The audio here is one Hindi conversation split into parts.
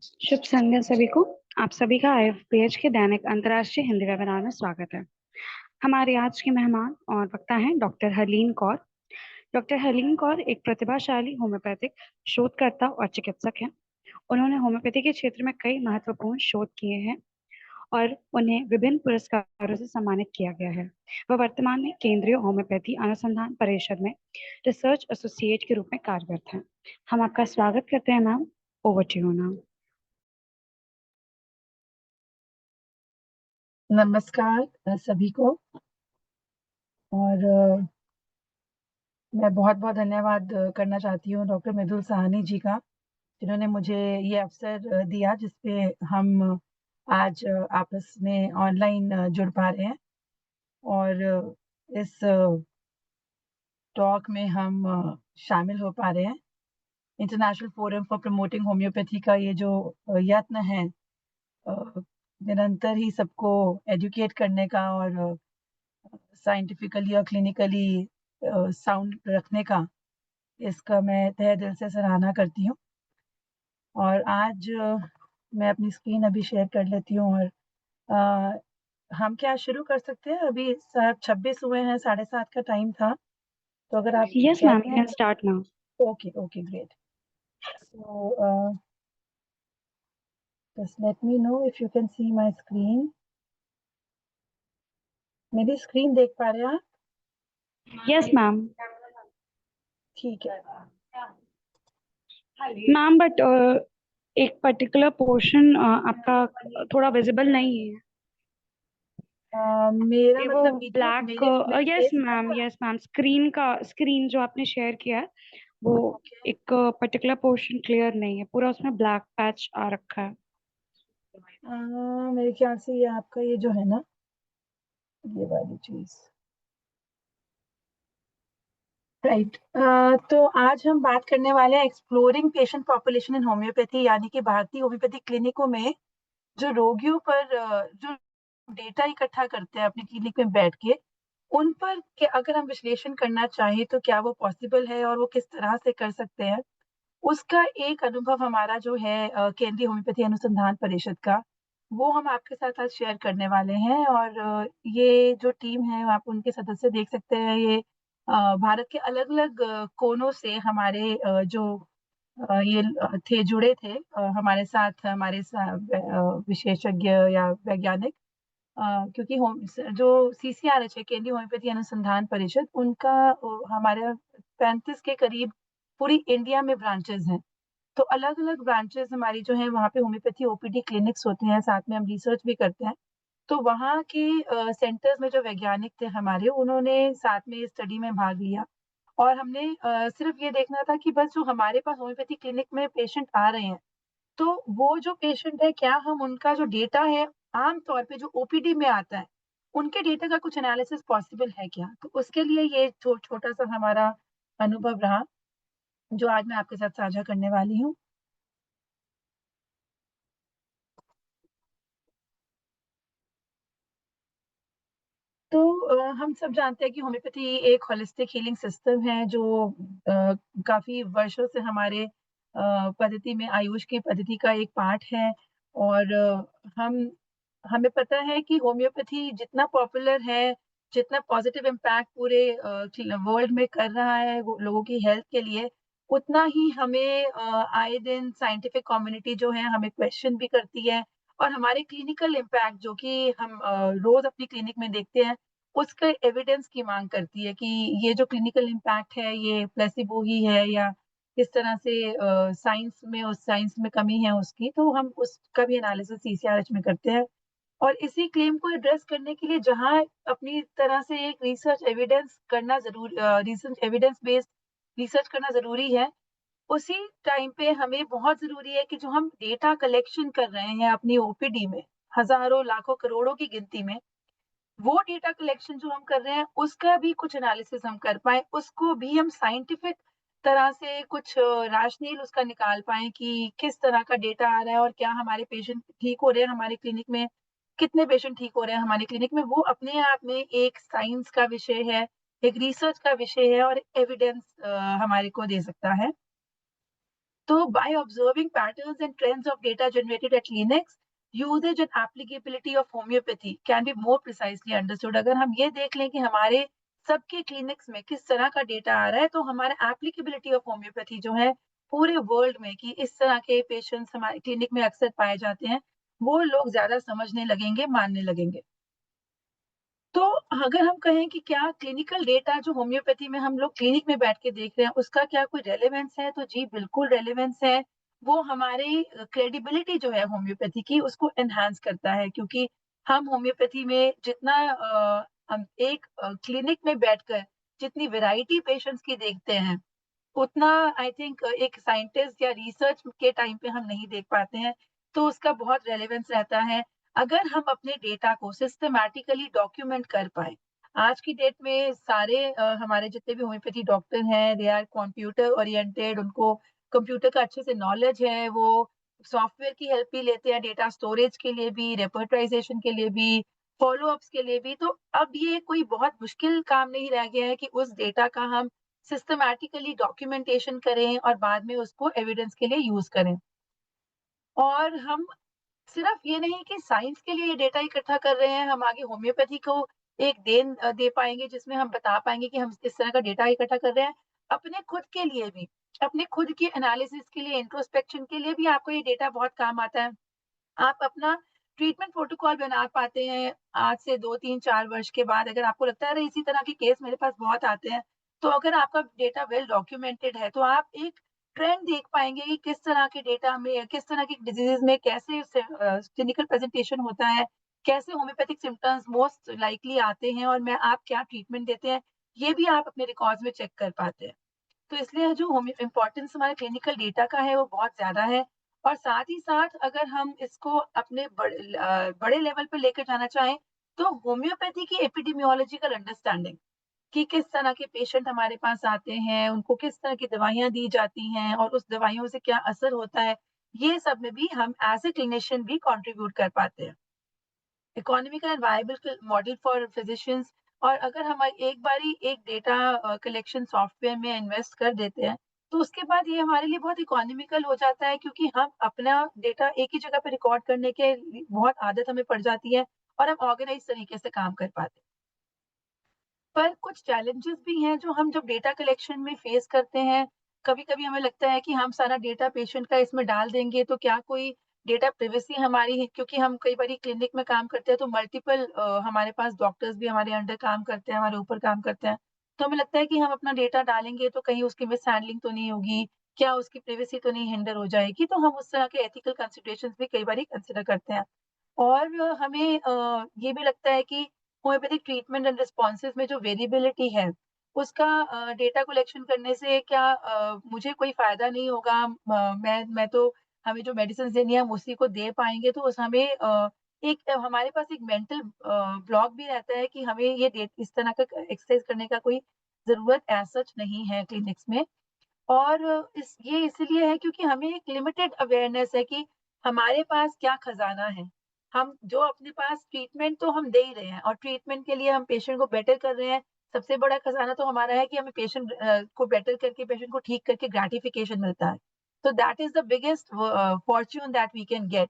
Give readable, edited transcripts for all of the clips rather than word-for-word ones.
शुभ संध्या सभी को। आप सभी का आईएफपीएच के दैनिक अंतर्राष्ट्रीय हिंदी वेबिनार में स्वागत है। हमारे आज के मेहमान और वक्ता हैं डॉक्टर हरलीन कौर। डॉक्टर हरलीन कौर एक प्रतिभाशाली होम्योपैथिक शोधकर्ता और चिकित्सक हैं। उन्होंने होम्योपैथी के क्षेत्र में कई महत्वपूर्ण शोध किए हैं और उन्हें विभिन्न पुरस्कारों से सम्मानित किया गया है। वह वर्तमान में केंद्रीय होम्योपैथी अनुसंधान परिषद में रिसर्च एसोसिएट के रूप में कार्यरत हैं। हम आपका स्वागत करते हैं ma'am. Over to you ma'am. नमस्कार सभी को। और मैं बहुत बहुत धन्यवाद करना चाहती हूँ डॉक्टर मृदुल साहनी जी का, जिन्होंने मुझे ये अवसर दिया जिसपे हम आज आपस में ऑनलाइन जुड़ पा रहे हैं। और इस टॉक में हम शामिल हो पा रहे हैं। International forum for promoting homeopathy का ये जो यत्न है निरंतर ही सबको एजुकेट करने का और साइंटिफिकली और क्लिनिकली साउंड रखने का, इसका मैं तहे दिल से सराहना करती हूँ। और आज मैं अपनी स्क्रीन अभी शेयर कर लेती हूँ। और अ, हम क्या शुरू कर सकते हैं? अभी 26 हुए हैं, 7:30 का टाइम था, तो अगर आप Yes, ma'am, कहते you हैं can start now. तो okay okay great. So just let me know if you can see my screen. मेरी स्क्रीन देख पा रहे हैं आप? Yes, ma'am. ठीक है। मैम बट एक पर्टिकुलर पोर्शन आपका थोड़ा विजिबल नहीं है। मेरा ये वो मतलब वीडियो ब्लैक। मेरे यस फेस का मैम, था। यस मैम, स्क्रीन जो आपने शेयर किया है वो ओके। एक पर्टिकुलर पोर्शन क्लियर नहीं है, पूरा उसमें ब्लैक पैच आ रखा है। मेरे ख्याल से ये आपका ये जो है ना, ये वाली चीज। राइट। तो आज हम बात करने वाले हैं exploring patient population in homeopathy, यानी कि भारतीय होम्योपैथी क्लिनिकों में जो रोगियों पर जो डेटा इकट्ठा करते हैं अपनी क्लिनिक में बैठ के, उन पर अगर हम विश्लेषण करना चाहें तो क्या वो पॉसिबल है और वो किस तरह से कर सकते हैं, उसका एक अनुभव हमारा जो है केंद्रीय होम्योपैथी अनुसंधान परिषद का, वो हम आपके साथ आज शेयर करने वाले हैं। और ये जो टीम है आप उनके सदस्य देख सकते हैं। ये भारत के अलग अलग कोनों से हमारे जो ये थे जुड़े थे हमारे साथ, विशेषज्ञ या वैज्ञानिक। क्योंकि होम जो सीसीआरएच है, केंद्रीय होम्योपैथी अनुसंधान परिषद, उनका हमारे 35 के करीब पूरी इंडिया में ब्रांचेस हैं। तो अलग अलग ब्रांचेस हमारी जो है वहाँ पे होम्योपैथी ओपीडी क्लिनिक्स होते हैं, साथ में हम रिसर्च भी करते हैं। तो वहाँ के सेंटर्स में जो वैज्ञानिक थे हमारे, उन्होंने साथ में इस स्टडी में भाग लिया। और हमने सिर्फ ये देखना था कि बस जो हमारे पास होम्योपैथी क्लिनिक में पेशेंट आ रहे हैं, तो वो जो पेशेंट है, क्या हम उनका जो डेटा है आम तौर पे जो ओपीडी में आता है, उनके डेटा का कुछ एनालिसिस पॉसिबल है क्या? तो उसके लिए ये छोटा सा हमारा अनुभव रहा, जो आज मैं आपके साथ साझा करने वाली हूँ। तो हम सब जानते हैं कि होम्योपैथी एक होलिस्टिक हीलिंग सिस्टम है, जो काफी वर्षों से हमारे पद्धति में, आयुष की पद्धति का एक पार्ट है। और हमें पता है कि होम्योपैथी जितना पॉपुलर है, जितना पॉजिटिव इम्पैक्ट पूरे वर्ल्ड में कर रहा है लोगों की हेल्थ के लिए, उतना ही हमें आए दिन साइंटिफिक कम्युनिटी जो है हमें क्वेश्चन भी करती है। और हमारे क्लिनिकल इम्पैक्ट जो कि हम रोज अपनी क्लिनिक में देखते हैं, उसके एविडेंस की मांग करती है कि ये जो क्लिनिकल इम्पैक्ट है ये प्लेसिबो ही है, या किस तरह से साइंस में कमी है उसकी। तो हम उसका भी एनालिसिस सीसीआरएच में करते हैं। और इसी क्लेम को एड्रेस करने के लिए जहां अपनी तरह से एक रिसर्च एविडेंस बेस्ड रिसर्च करना जरूरी है, उसी टाइम पे हमें बहुत जरूरी है कि जो हम डेटा कलेक्शन कर रहे हैं अपनी ओपीडी में, हजारों लाखों करोड़ों की गिनती में, वो डेटा कलेक्शन जो हम कर रहे हैं उसका भी कुछ एनालिसिस हम कर पाए, उसको भी हम साइंटिफिक तरह से कुछ राशनील उसका निकाल पाए कि किस तरह का डेटा आ रहा है और क्या हमारे पेशेंट ठीक हो रहे हैं हमारी क्लिनिक में, कितने पेशेंट ठीक हो रहे हैं हमारी क्लिनिक में। वो अपने आप में एक साइंस का विषय है, एक रिसर्च का विषय है, और एविडेंस हमारे को दे सकता है। तो by observing patterns and trends of data generated at clinics, usage and applicability of homeopathy can be more precisely understood. अगर हम ये देख लें कि हमारे सबके क्लिनिक्स में किस तरह का डेटा आ रहा है, तो हमारा एप्लीकेबिलिटी ऑफ होम्योपैथी जो है पूरे वर्ल्ड में कि इस तरह के पेशेंट्स हमारे क्लिनिक में अक्सर पाए जाते हैं, वो लोग ज़्यादा समझने लगेंगे, मानने लगेंगे। तो अगर हम कहें कि क्या क्लिनिकल डेटा जो होम्योपैथी में हम लोग क्लिनिक में बैठ के देख रहे हैं, उसका क्या कोई रेलेवेंस है? तो जी, बिल्कुल रेलेवेंस है। वो हमारी क्रेडिबिलिटी जो है होम्योपैथी की, उसको एनहांस करता है क्योंकि हम होम्योपैथी में जितना हम एक क्लिनिक में बैठकर जितनी वैरायटी पेशेंट्स की देखते हैं, उतना आई थिंक एक साइंटिस्ट या रिसर्च के टाइम पे हम नहीं देख पाते हैं, तो उसका बहुत रेलेवेंस रहता है। अगर हम अपने डेटा को सिस्टमैटिकली डॉक्यूमेंट कर पाएँ, आज की डेट में सारे हमारे जितने भी होम्योपैथी डॉक्टर हैं, दे आर कंप्यूटर ओरिएंटेड, उनको कंप्यूटर का अच्छे से नॉलेज है, वो सॉफ्टवेयर की हेल्प भी लेते हैं डेटा स्टोरेज के लिए भी, रेपर्टराइज़ेशन के लिए भी, फ़ॉलो-अप्स के लिए भी। तो अब ये कोई बहुत मुश्किल काम नहीं रह गया है कि उस डेटा का हम सिस्टमैटिकली डॉक्यूमेंटेशन करें और बाद में उसको एविडेंस के लिए यूज़ करें। और हम सिर्फ ये नहीं कि साइंस के लिए ये डेटा इकट्ठा कर रहे हैं, हम आगे होम्योपैथी को एक देन दे पाएँगे जिसमें हम बता पाएँगे कि हम इस तरह का डेटा इकट्ठा कर रहे हैं। अपने खुद के लिए भी, अपने खुद के एनालिसिस के लिए, इंट्रोस्पेक्शन के लिए भी आपको ये डेटा बहुत काम आता है। आप अपना ट्रीटमेंट प्रोटोकॉल बना पाते हैं आज से 2, 3, 4 वर्ष के बाद अगर आपको लगता है अरे इसी तरह के केस मेरे पास बहुत आते हैं, तो अगर आपका डेटा वेल डॉक्यूमेंटेड है, तो आप एक ट्रेंड देख पाएँगे कि किस तरह के डेटा में, किस तरह की डिजीज़ेज़ में कैसे क्लिनिकल प्रेज़ेंटेशन होता है, कैसे होम्योपैथिक सिम्पटम्स मोस्ट लाइकली आते हैं और मैं आप क्या ट्रीटमेंट देते हैं, ये भी आप अपने रिकॉर्ड्स में चेक कर पाते हैं। तो इसलिए जो होम्यो इम्पोर्टेंस हमारे क्लिनिकल डेटा का है वो बहुत ज़्यादा है और साथ ही साथ अगर हम इसको अपने बड़े लेवल पे लेकर जाना चाहें, तो होम्योपैथी की एपिडेमियोलॉजिकल अंडरस्टैंडिंग कि किस तरह के पेशेंट हमारे पास आते हैं, उनको किस तरह की दवाइयाँ दी जाती हैं और उस दवाइयों से क्या असर होता है, ये सब में भी हम एज़ अ क्लिनिशियन भी कंट्रीब्यूट कर पाते हैं। Economical and viable model for physicians और अगर हम एक बारी एक डेटा कलेक्शन सॉफ्टवेयर में इन्वेस्ट कर देते हैं, तो उसके बाद ये हमारे लिए बहुत इकोनॉमिकल हो जाता है क्योंकि हम अपना डेटा एक ही जगह पे रिकॉर्ड करने के बहुत आदत हमें पड़ जाती है और हम ऑर्गेनाइज तरीके से काम कर पाते हैं। पर कुछ चैलेंजेस भी हैं जो हम जब डेटा कलेक्शन में फेस करते हैं, कभी-कभी हमें लगता है कि हम सारा डेटा पेशेंट का इसमें डाल देंगे तो क्या कोई डेटा प्राइवेसी हमारी है क्योंकि हम कई बारी क्लिनिक में काम करते हैं तो मल्टीपल हमारे पास डॉक्टर्स भी हमारे अंडर काम करते हैं, हमारे ऊपर काम करते हैं। तो हमें लगता है कि हम अपना डेटा डालेंगे तो कहीं उसकी मिसहैंडलिंग तो नहीं होगी, क्या उसकी प्राइवेसी तो नहीं हिंडर हो जाएगी, तो हम उस तरह के एथिकल कंसिडरेशंस भी कई बारी कंसिडर करते हैं। और हमें ये भी लगता है कि होम्योपैथिक ट्रीटमेंट एंड रिस्पॉन्सेज़ में जो वेरिएबिलिटी है, उसका डेटा कलेक्शन करने से क्या मुझे कोई फ़ायदा नहीं होगा मैं तो हमें जो मेडिसिन्स देनी है हम उसी को दे पाएँगे तो उस हमें एक हमारे पास एक मेंटल ब्लॉक भी रहता है कि हमें ये डे इस तरह का एक्सरसाइज़ करने का कोई ज़रूरत एज़ सच नहीं है क्लिनिक्स में। और इस ये इसलिए है क्योंकि हमें एक लिमिटेड अवेयरनेस है कि हमारे पास क्या खजाना है। हम जो अपने पास ट्रीटमेंट तो हम दे ही रहे हैं और ट्रीटमेंट के लिए हम पेशेंट को बेटर कर रहे हैं। सबसे बड़ा खजाना तो हमारा है कि हमें पेशेंट को बेटर करके पेशेंट को ठीक करके ग्रैटिफिकेशन मिलता है। तो that is the biggest fortune that we can get.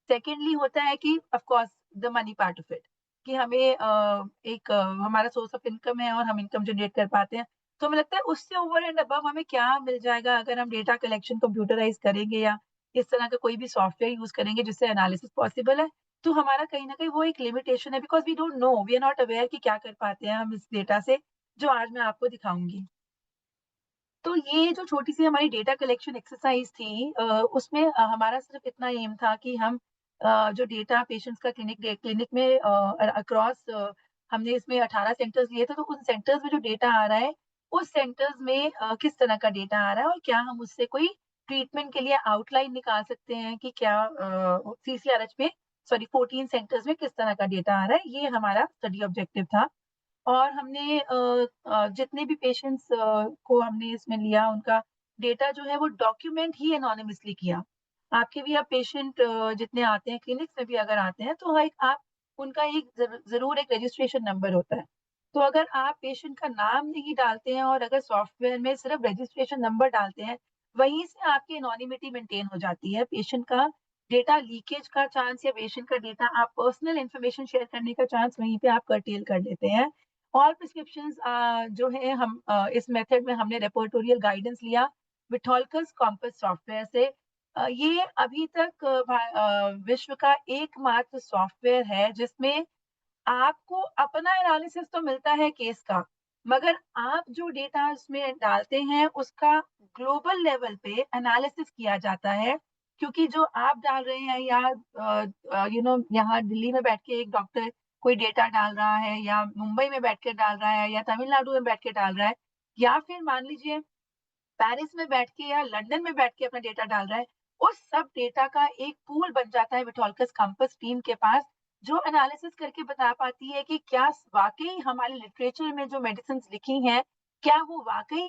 Secondly होता है कि of course the money part of it कि हमें एक हमारा सोर्स ऑफ इनकम है और हम इनकम जनरेट कर पाते हैं। तो हमें लगता है उससे ओवर एंड अबव हमें क्या मिल जाएगा अगर हम डेटा कलेक्शन कंप्यूटराइज़ करेंगे या इस तरह का कोई भी सॉफ्टवेयर यूज़ करेंगे जिससे एनालिसिस पॉसिबल है, तो हमारा कहीं न कहीं वो एक लिमिटेशन है because we don't know, we are not aware कि क्या कर पाते हैं हम इस डेटा से, जो आज मैं आपको दिखाऊँगी। तो ये जो छोटी-सी हमारी डेटा कलेक्शन एक्सरसाइज़ थी उसमें हमारा सिर्फ़ इतना एम था कि हम जो डेटा पेशेंट्स का क्लिनिक में अक्रॉस हमने इसमें 18 सेंटर्स लिए थे, तो उन सेंटर्स में जो डेटा आ रहा है, उस सेंटर्स में किस तरह का डेटा आ रहा है और क्या हम उससे कोई ट्रीटमेंट के लिए आउटलाइन निकाल सकते हैं कि क्या सीसीआरएच में सॉरी 14 सेंटर्स में किस तरह का डेटा आ रहा है, ये हमारा स्टडी ऑब्जेक्टिव था। और हमने जितने भी पेशेंट्स को हमने इसमें लिया उनका डेटा जो है वो डॉक्यूमेंट ही एनोनिमसली किया। आपके भी अब पेशेंट जितने आते हैं क्लिनिक्स में भी अगर आते हैं तो एक आप उनका एक ज़रूर एक रजिस्ट्रेशन नंबर होता है। तो अगर आप पेशेंट का नाम नहीं डालते हैं और अगर सॉफ्टवेयर में सिर्फ रजिस्ट्रेशन नंबर डालते हैं, वहीं से आपकी एनोनिमिटी मेंटेन हो जाती है। पेशेंट का डेटा लीकेज का चांस या पेशेंट का डेटा आप पर्सनल इन्फॉर्मेशन शेयर करने का चांस वहीं पे आप कर्टेल कर लेते हैं। ऑल प्रिस्क्रिप्शंस जो है हम इस मेथड में हमने रिपोर्टोरियल गाइडेंस लिया विथोल्कस कॉम्पास सॉफ्टवेयर से। ये अभी तक विश्व का एकमात्र सॉफ्टवेयर है जिसमें आपको अपना एनालिसिस तो मिलता है केस का, मगर आप जो डेटा उसमें डालते हैं, उसका ग्लोबल लेवल पे एनालिसिस किया जाता है। क्योंकि जो आप डाल रहे हैं या यहाँ दिल्ली में बैठ के एक डॉक्टर कोई डेटा डाल रहा है या मुंबई में बैठ के डाल रहा है या तमिलनाडु में बैठ के डाल रहा है या फिर मान लीजिए पेरिस में बैठ के या लंदन में बैठ के अपना डेटा डाल रहा है, उस सब डेटा का एक पूल बन जाता है विथोल्कस कंपास टीम के पास, जो एनालिसिस करके बता पाती है कि क्या वाक़ई हमारे लिटरेचर में जो मेडिसिन्स लिखी हैं, क्या वो वाक़ई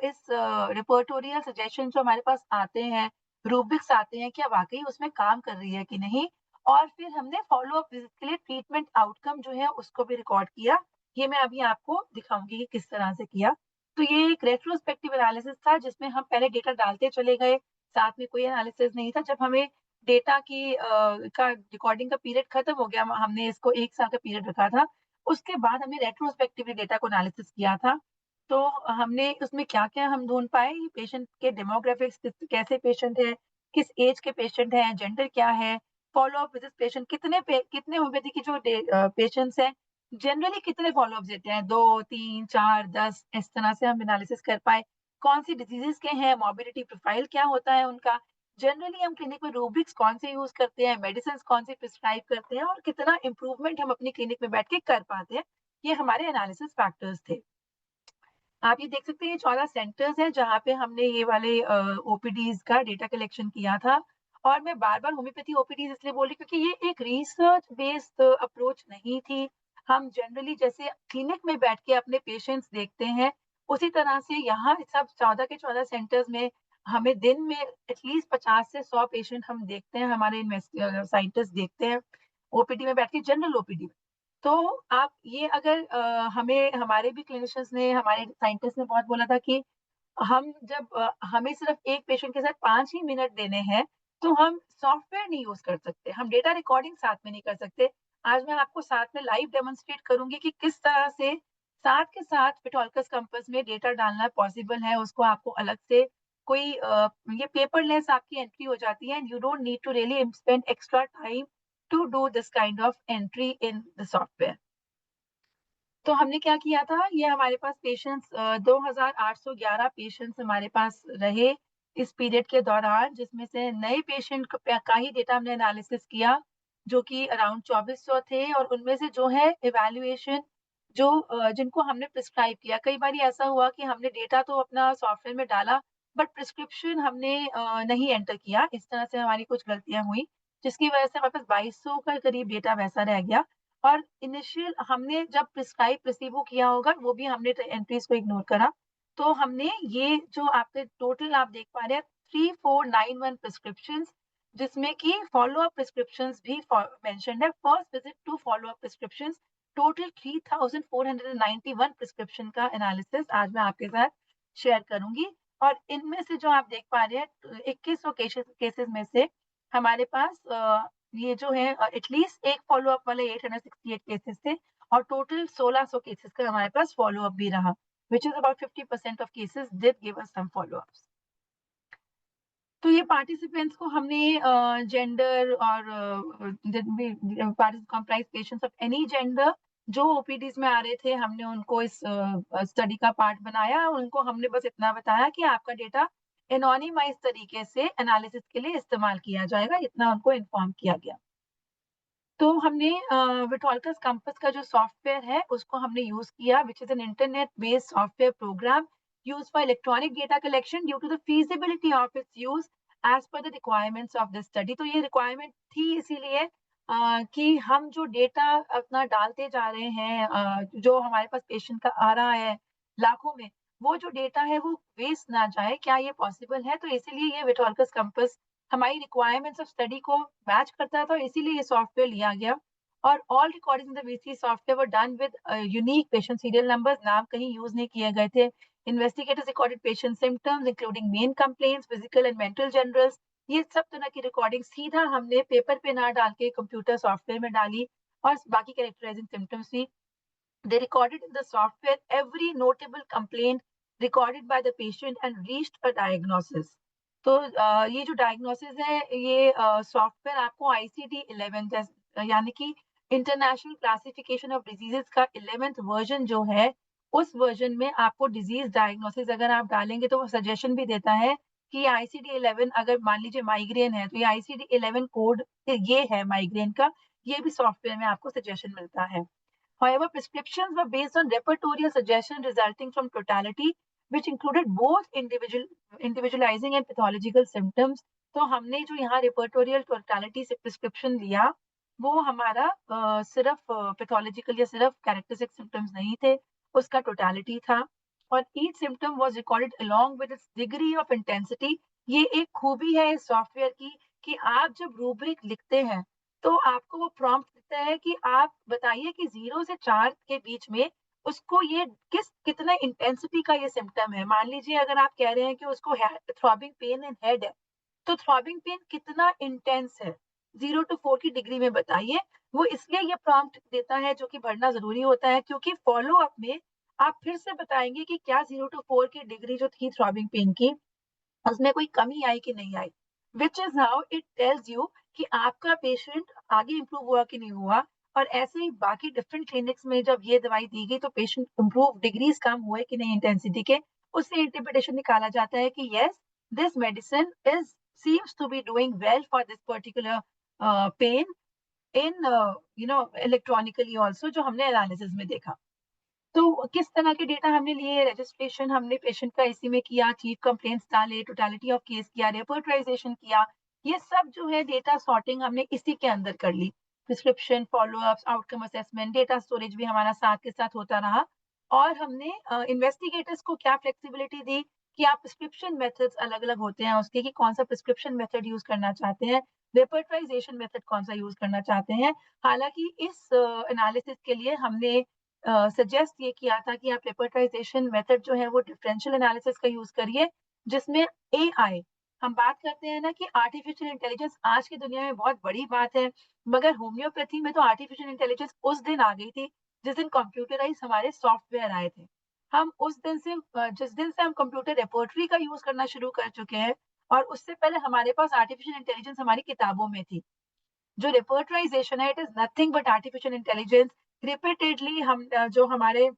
इस रिपोर्टोरियल सजेशन जो हमारे पास आते हैं, रूब्रिक्स आते हैं, क्या वाक़ई उसमें काम कर रही है कि नहीं? और फिर हमने फ़ॉलो अप विज़िट के लिए ट्रीटमेंट आउटकम जो है उसको भी रिकॉर्ड किया। ये मैं अभी आपको दिखाऊँगी कि किस तरह से किया। तो ये एक रेट्रोस्पेक्टिव एनालिसिस था जिसमें हम पहले डेटा डालते चले गए, साथ में कोई एनालिसिस नहीं था। जब हमें डेटा की का रिकॉर्डिंग का पीरियड खत्म हो गया, हमने इसको 1 साल का पीरियड रखा था। उसके बाद हमने रेट्रोस्पेक्टिवली डेटा को एनालिसिस किया था। तो हमने उसमें क्या-क्या हम ढूँढ पाए, पेशेंट के डेमोग्राफिक्स कैसे पेशेंट है, किस एज के पेशेंट हैं, जेंडर क्या है, follow up with this patient कितने होम्योपैथी के जो पेशेंट्स हैं जनरली कितने फ़ॉलो-अप्स देते हैं 2, 3, 4, 10 इस तरह से हम एनालिसिस कर पाएँ। कौन-सी डिसीज़ेज़ के हैं, मॉर्बिडिटी प्रोफ़ाइल क्या होता है उनका। जनरली हम क्लिनिक में रूब्रिक्स कौन से यूज़ करते हैं, मेडिसिन्स कौन से प्रिस्क्राइब करते हैं और कितना इम्प्रूवमेंट हम अपनी क्लिनिक में बैठ के कर पाते हैं। ये हमारे एनालिसिस फैक्टर्स थे। आप ये देख सकते हैं, ये 14 सेंटर्स हैं जहाँ पे हमने ये वाले ओपीडीज़ का डेटा कलेक्शन किया था। और मैं बार-बार होम्योपैथी ओपीडीज़ इसलिए बोल रही हूँ क्योंकि ये एक रिसर्च बेस्ड अप्रोच नहीं थी। हम जनरली जैसे क्लिनिक में बैठ के अपने पेशेंट्स देखते हैं, उसी तरह से यहाँ सब 14 के 14 सेंटर्स में हमें दिन में एटलीस्ट 50 से 100 पेशेंट हम देखते हैं, हमारे साइंटिस्ट देखते हैं, ओपीडी में बैठ के जनरल ओपीडी। तो आप ये अगर हमें हमारे भी क्लिनिशियंस ने, हमारे साइंटिस्ट ने बहुत बोला था कि हम जब हमें सिर्फ एक पेशेंट के साथ 5 ही मिनट देने हैं, तो हम सॉफ्टवेयर नहीं यूज़ कर सकते, हम डेटा रिकॉर्डिंग साथ में नहीं कर सकते। आज मैं आपको साथ में लाइव डेमोंस्ट्रेट करूँगी कि किस तरह से साथ के साथ विटोल्कस कंपास में डेटा डालना पॉसिबल है, उसको आपको अलग से कोई ये पेपरलेस आपकी एंट्री हो जाती है and you don't need to really spend extra time to do this kind of entry in the software. तो हमने क्या किया था, ये हमारे पास पेशेंट्स 2811 पेशेंट्स हमारे पास रहे इस पीरियड के दौरान, जिसमें से नए पेशेंट का ही डेटा हमने एनालिसिस किया, जो कि अराउंड 2400 थे और उनमें से जो है इवैल्यूएशन जो जिनको हमने प्रिस्क्राइब किया। कई बारी ऐसा हुआ कि हमने डेटा तो अपना सॉफ्टवेयर में डाला, बट प्रिस्क्रिप्शन हमने नहीं एंटर किया। इस तरह से हमारी कुछ गलतियाँ हुई, जिसकी वजह से हमारे पास 2200 का करीब डेटा वैसा रह गया। और इनिशियल हमने जब प्रिस्क्राइब प्लेसिबो किया होगा, वो भी हमने एंट्रीज को इग्नोर करा। तो हमने ये जो आपके टोटल आप देख पा रहे हैं 3491 प्रिस्क्रिप्शंस, जिसमें कि फॉलो अप प्रिस्क्रिप्शंस भी मेंशन्ड है। First visit to follow up prescriptions total 3491 prescription का एनालिसिस आज मैं आपके साथ शेयर करूंगी। और इनमें से जो आप देख पा रहे हैं 2100 केसेस में से हमारे पास ये जो है एटलीस्ट एक फ़ॉलो अप वाले 868 केसेज़ थे और टोटल 1600 केसेज़ का हमारे पास फ़ॉलो अप भी रहा, which is about 50% of cases did give us some follow ups. तो ये पार्टिसिपेंट्स को हमने जेंडर और comprise patients of any gender जो ओपीडीज़ में आ रहे थे, हमने उनको इस स्टडी का पार्ट बनाया। उनको हमने बस इतना बताया कि आपका डेटा एनोनिमाइज़ तरीके से एनालिसिस के लिए इस्तेमाल किया जाएगा, इतना उनको इन्फॉर्म किया गया। तो हमने विटोल्कस कंपास का जो सॉफ्टवेयर है उसको हमने यूज़ किया, which is an internet based software program used for electronic data collection due to the feasibility of its use as per the requirements of the study. तो ये रिक्वायरमेंट थी इसीलिए कि हम जो डेटा अपना डालते जा रहे हैं, जो हमारे पास पेशेंट का आ रहा है लाखों में, वो जो डेटा है वो वेस्ट ना जाए, क्या ये पॉसिबल है? तो इसीलिए ये विटोल्कस कंपास हमारी रिक्वायरमेंट्स ऑफ स्टडी को मैच करता था, इसीलिए ये सॉफ्टवेयर लिया गया। और all recording in the VC software were done with unique patient serial numbers, नाम कहीं यूज़ नहीं किए गए थे। Investigators recorded patient symptoms including main complaints, physical and mental generals. ये सब तरह की रिकॉर्डिंग सीधा हमने पेपर पे ना डाल के कंप्यूटर सॉफ्टवेयर में डाली और बाकी कैरेक्टराइजिंग सिम्टम्स भी they recorded in the software every notable complaint recorded by the patient and reached a diagnosis. तो ये जो डायग्नोसिस है ये सॉफ्टवेयर आपको ICD-11 यानी कि इंटरनेशनल क्लासिफिकेशन ऑफ डिजीजेस का 11th वर्जन जो है उस वर्जन में आपको डिजीज डायग्नोसिस अगर आप डालेंगे तो वो सजेशन भी देता है कि ये ICD-11 अगर मान लीजिए माइग्रेन है तो ये ICD-11 कोड ये है माइग्रेन का, ये भी सॉफ्टवेयर में आपको सजेशन मिलता है। However, prescriptions were based on repertorial suggestion resulting from totality, which included both individualizing and pathological symptoms. तो हमने जो यहाँ repertorial totality से prescription लिया, वो हमारा सिर्फ pathological या सिर्फ characteristic symptoms नहीं थे, उसका totality था। और each symptom was recorded along with its degree of intensity. ये एक खूबी है इस सॉफ्टवेयर की कि आप जब रूब्रिक लिखते हैं तो आपको वो प्रॉम्प्ट देता है कि आप बताइए कि 0 से 4 के बीच में उसको ये कितना इंटेंसिटी का ये सिम्पटम है। मान लीजिए अगर आप कह रहे हैं कि उसको थ्रॉबिंग पेन इन हेड है, तो थ्रॉबिंग पेन कितना इंटेंस है? 0 टू 4 की डिग्री में बताइए। वो इसलिए ये प्रॉम्प्ट देता है जो कि भरना ज़रूरी होता है क्योंकि फ़ॉलो अप में आप फिर से बताएँगे कि क्या 0 टू 4 की डिग्री जो थी थ्रॉबिंग पेन की उसमें कोई कमी आई कि नहीं आई, which is how it tells you कि आपका पेशेंट आगे इंप्रूव हुआ कि नहीं हुआ। और ऐसे ही बाकी डिफरेंट क्लिनिक्स में जब ये दवाई दी गई तो पेशेंट इंप्रूव डिग्रीज कम हुए कि नहीं इंटेंसिटी के, उससे इंटरप्रिटेशन निकाला जाता है कि yes this medicine is seems to be doing well for this particular pain in electronically also, जो हमने एनालिसिस में देखा। तो किस तरह के डेटा हमने लिए, रजिस्ट्रेशन हमने पेशेंट का इसी में किया, चीफ कंप्लेंट्स डाले, टोटलिटी ऑफ केस किया, रेपर्टराइजेशन किया, ये सब जो है डेटा सॉर्टिंग हमने इसी के अंदर कर ली। Prescription, followups, outcome assessment, data storage भी हमारा साथ के साथ होता रहा। और हमने इन्वेस्टिगेटर्स को क्या फ्लेक्सिबिलिटी दी कि आप प्रिस्क्रिप्शन मेथड्स अलग अलग होते हैं उसके कि कौन सा प्रिस्क्रिप्शन मेथड यूज करना चाहते हैं, रेपर्टराइजेशन मेथड कौन सा यूज करना चाहते हैं। हालांकि इस एनालिसिस के लिए हमने सजेस्ट ये किया था कि आप रेपर्टाइजेशन मेथड जो है वो डिफरेंशियल एनालिसिस का यूज करिए जिसमें एआई, हम बात करते हैं ना कि आर्टिफिशियल इंटेलिजेंस आज की दुनिया में बहुत बड़ी बात है, मगर होम्योपैथी में तो आर्टिफिशियल इंटेलिजेंस उस दिन आ गई थी जिस दिन कंप्यूटराइज हमारे सॉफ्टवेयर आए थे। हम उस दिन से जिस दिन से हम कंप्यूटर रेपर्टरी का यूज करना शुरू कर चुके हैं और उससे पहले हमारे पास आर्टिफिशियल इंटेलिजेंस हमारी किताबों में थी। जो रिपर्टराइजेशन है it is nothing but artificial intelligence. Repeatedly हम जो हमारे